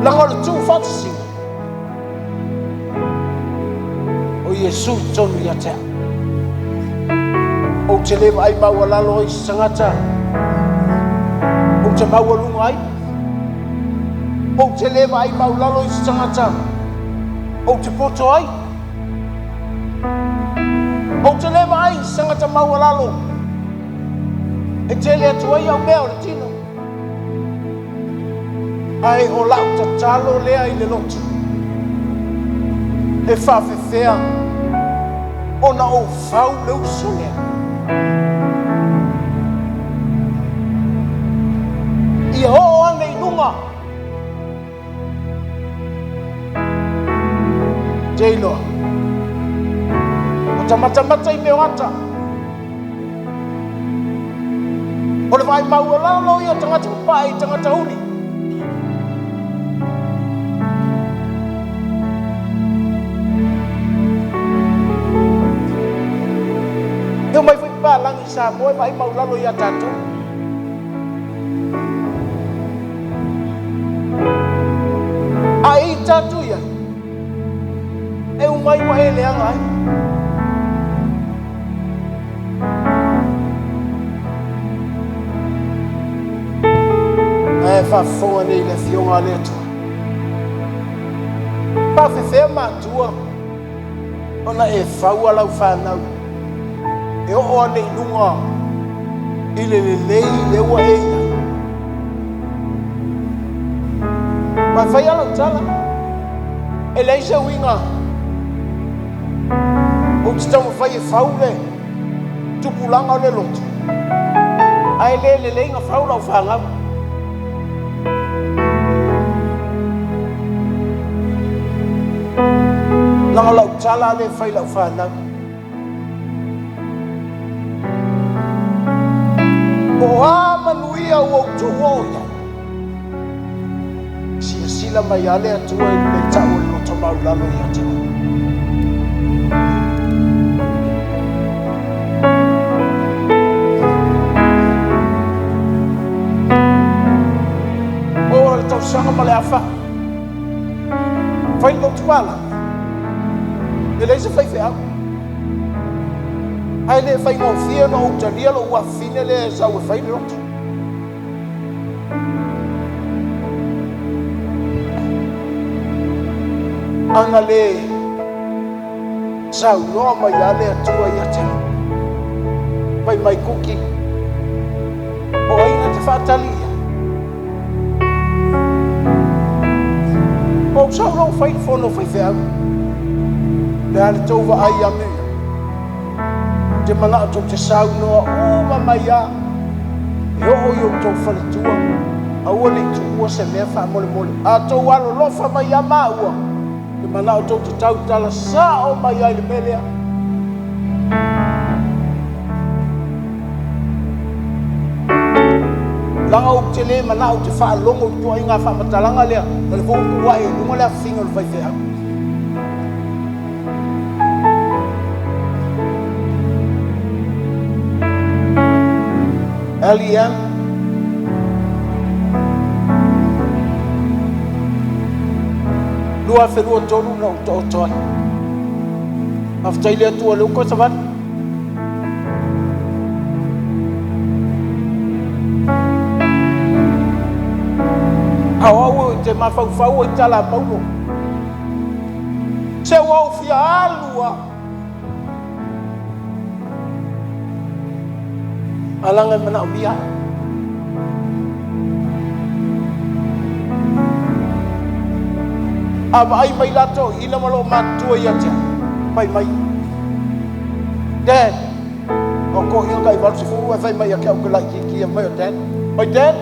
K: Langona tū whatasi. O Yesu tonu ia tea. O te lewa ai maua lalo i sangata. O te maua lunga ai. O te lewa ai maua lalo i sangata. O te poto ai. O te lewa ai sangata maua lalo. E te lea tu ai au mea o le tino. Ai o lau ta talo lea i le lotu. E whawhewhea o na o whau leu sunea. Ia o ane i nunga. Jailoa. O tamata i meo ata. O le vai maua lalo ia tangata pai, tangata uni. Eu mai fui pa langi Samoa vai mau lalo ia tatu. Ai tatu ia. Eu mai wa ele ai. Ai fa fonga nei le fionga le tu. Pa fe matua. Ona e faua lau fa nau. E o ane inunga i le lei le ua eina. Mai whai ala tala. E leise winga. O te tau whai e whaule. Tupulanga le lotu. Ai le leinga whaula o whangau. Langa lau tala le whai lau whanau. O a manuia o tuoia. Sia sila mai ale atua i me tau lo tomau lalo i atua. O le tau sanga ma le afa. Fai lo tuala. E leise fai fea. Ai le fai ngau fia no o talia lo ua fine le sau e fai roto. Ana le sau noa mai ale atua i ate. Vai mai kuki. O aina te whatalia. O sau no fai fono fai fea. Le ale tau wa ai a mea. Te mana o te sau noa o mamaya. E o i o tau whaletua. A ua le tua se mea wha mole mole. A tau alo lofa mai a maua. Te mana o te tau tala sa o mai ai le melea. Langa o te le mana o te wha longo tua inga wha matalanga lea. Ma le fōku wae, lunga lea whinga le whaifea. LEM. Lua whenua tonu na o toi. Aftai lea tua leo koe savan. Au te mawhauwhau i tala paulo. Se wau fia alua. Alanga mana ubia. Aba ai mai lato ina malo matua ia tia. Mai mai. Dad. O ko hio kai wal sifu e fai mai a kau kala ki mai o dad. Mai dad.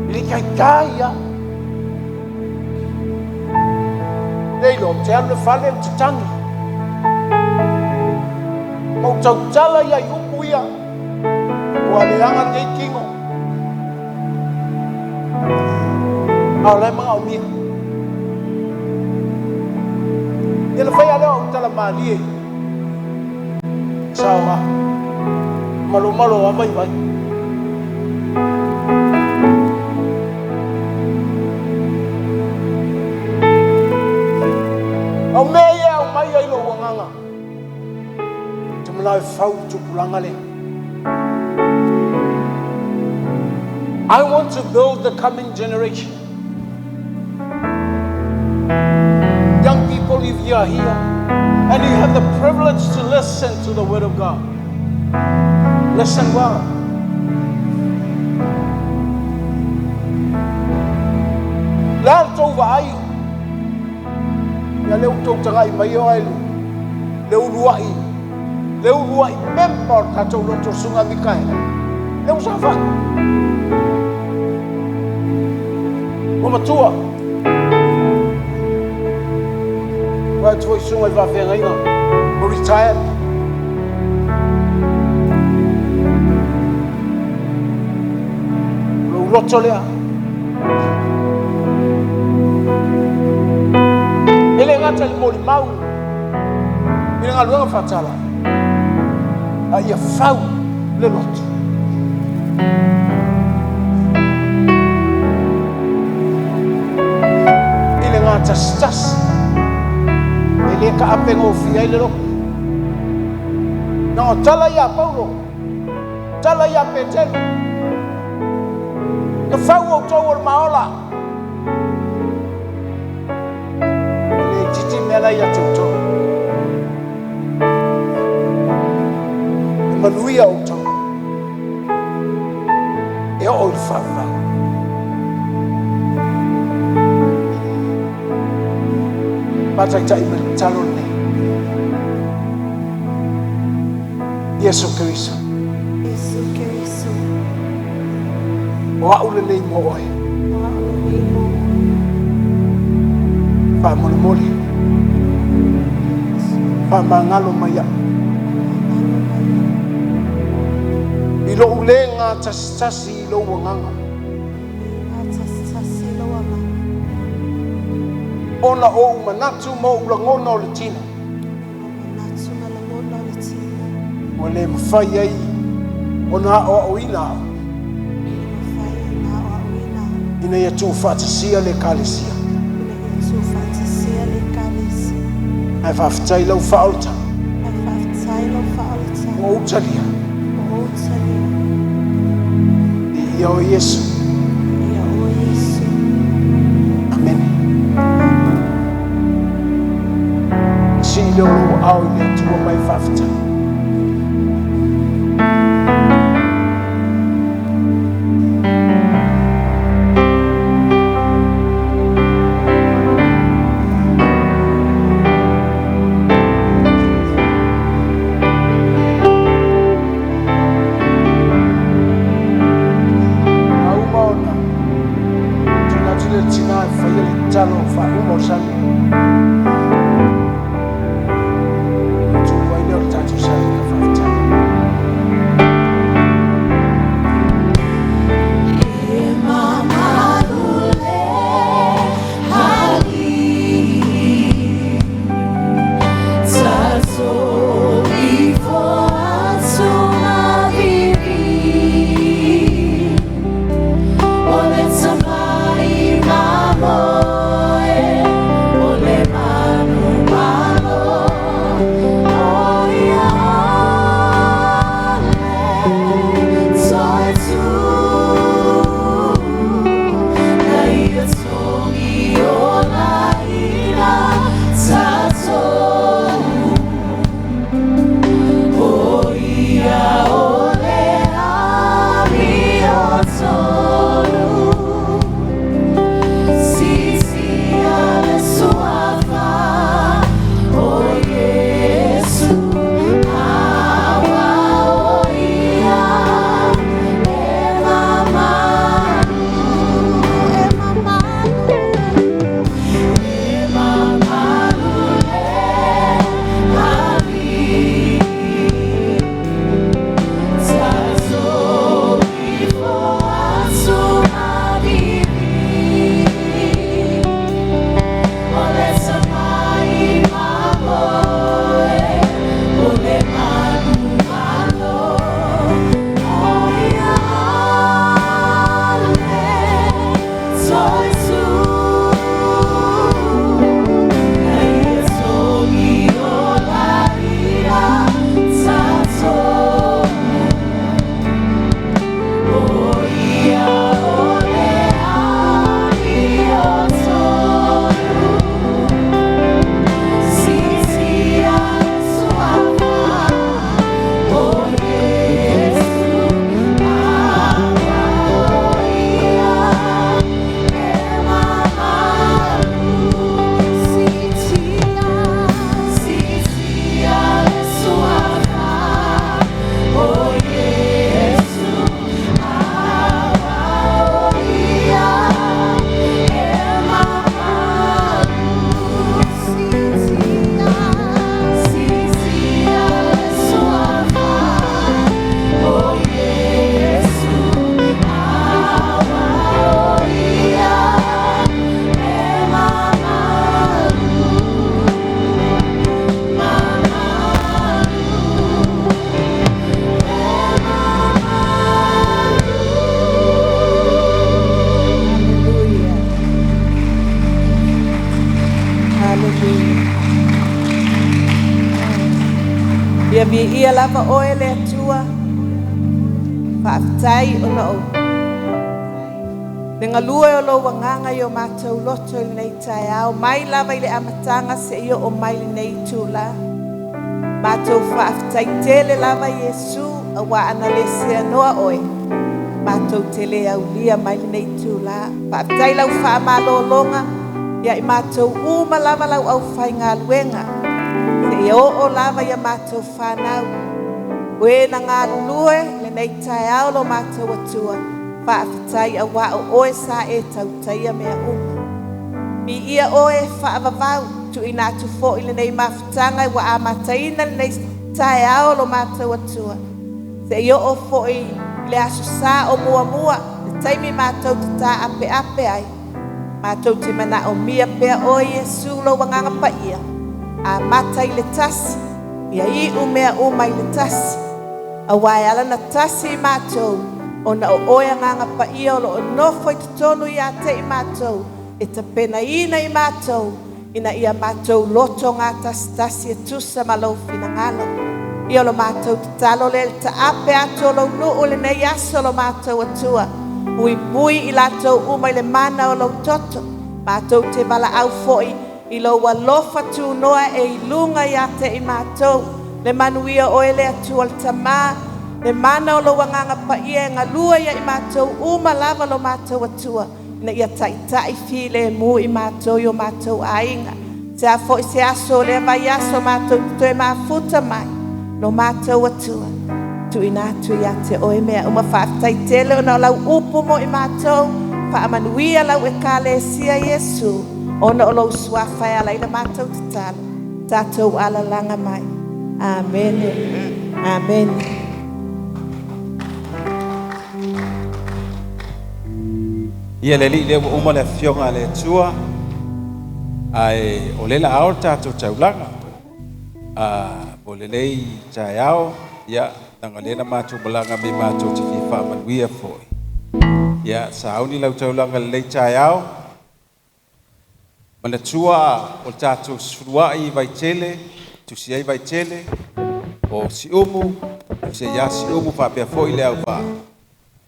K: Likai kaya. Nei lo te anu fale te tangi. Mau tau tala ia iupu ia. Kua leanga nei kingo. Au lai mga umia. Ia fai aleo au tala maalie. Sawa. Malo malo a vai vai. Au mea au mai ai lo wanganga. Te manai whau tupulanga le. I want to build the coming generation. Young people, if you are here and you have the privilege to listen to the Word of God, listen well. Lalt over ai. Ya leu tau tangai mai o ai. Leu luai member katou loto sunga mikai. Leu safa. O matua. Wa toi sunga va venga ina. O retired. Lo loto lea. Ele ngata i moli mau. Ele ngaluanga fatala. A ia fau le loto. Ele ngata stas. Ele ka apengo fia ile loto. No tala ia Paulo. Tala ia Petero. No fau o tau maola. Mela ia tauto. Manuia o tau. E o fava. Patai tai me talone. Yesu Kristo.
A: Yesu Kristo.
K: Wa ule nei mo oi. Pa moli. Pamangalo maya. Ilo ulenga tasasi ilo wanganga. Ona o manatu mo ulangona o le tina. Wale mawhai ai. Ona o ina. Ina ia tū whatasia le kalesia. Ai whawhitai lau whaolta. O utalia. Ia o Yesu. Amen. Si leo au ia tua mai whawhitai. Talo fa umor sali. Tu vai leo tatu
A: Ia vi ia lava oe le atua. Whaafitai o na o. Le ngalua o lo wanganga i o mātou loto i nei tai au. Mai lava i le amatanga se ia o mai le nei tūla. Mātou whaafitai tele lava Iesu a wa ana le sea noa oe. Mātou tele au lia mai le nei tūla. Whaafitai lau whaamalo longa. Ia i mātou uma lava lau au whai ngā luenga. Se ia o lava ia mātou whanau. Ue na ngā lulue le nei tai au lo mātou atua. Whaafitai a wa o oe sa e tautaia mea uma. Mi ia oe whaavavau tu ina atu fo i le nei mawhitanga i wa a mataina le nei tai au lo mātou atua. Se ia o fo i le asu sa o mua mua. Le taimi mātou te tā ape ape ai. Mātou te mana o mia pea o Iesu lo wanganga pa ia. A mata i le tasi. Ia i umea uma i le tasi. A wai ala na tasi i mātou. O na o oia nganga pa ia o lo o nofo i tutonu i a te i mātou. E ta pena ina i mātou. Ina ia mātou loto ngā tasi e tusa malo fina ngalo. Ia lo mātou te talo le ta ape ato lo nuu le nei aso lo mātou atua. Ui bui i latou uma i le mana o lo toto. Mātou te wala au foi i lo walofa tu noa e i lunga i ate i mātou. Le manuia o ele atu al tamā. Le mana o lo wanganga pa ia ngā lua ia i mātou uma lava lo mātou atua. Na ia tai file mu i mātou i o mātou ainga. Se a foi se aso le vai aso mātou tu e mafuta mai. No mātou atua. Tu inatu ia te oe mea uma whaatai tele o na lau upu mo i mātou. Whaamanuia lau e kāle sia Iesu. Ona o lau suawhai ala ina mātou te talo. Tātou ala langa mai. Amen. Amen.
B: Ia le li le uma le fionga le tua. Ai o le la ao tātou taulanga. O le lei tai ao. Ia nanga lena mātou malanga me mātou te whiwha manuia foi. Ia sauni lau taulanga le lei tai ao. Mana tua o tātou surua i vai tele. Tusi ai vai tele. O Siumu. Tusi ia Siumu whapea foi le au wha.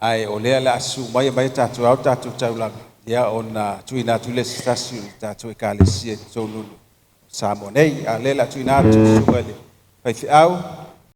B: Ai o lea la asu mai tātou au tātou taulanga. Ia o na tuina tule stasi tātou e kālesia tōnunu. Samoa nei, a lela tuina tu suele. Pai fi au.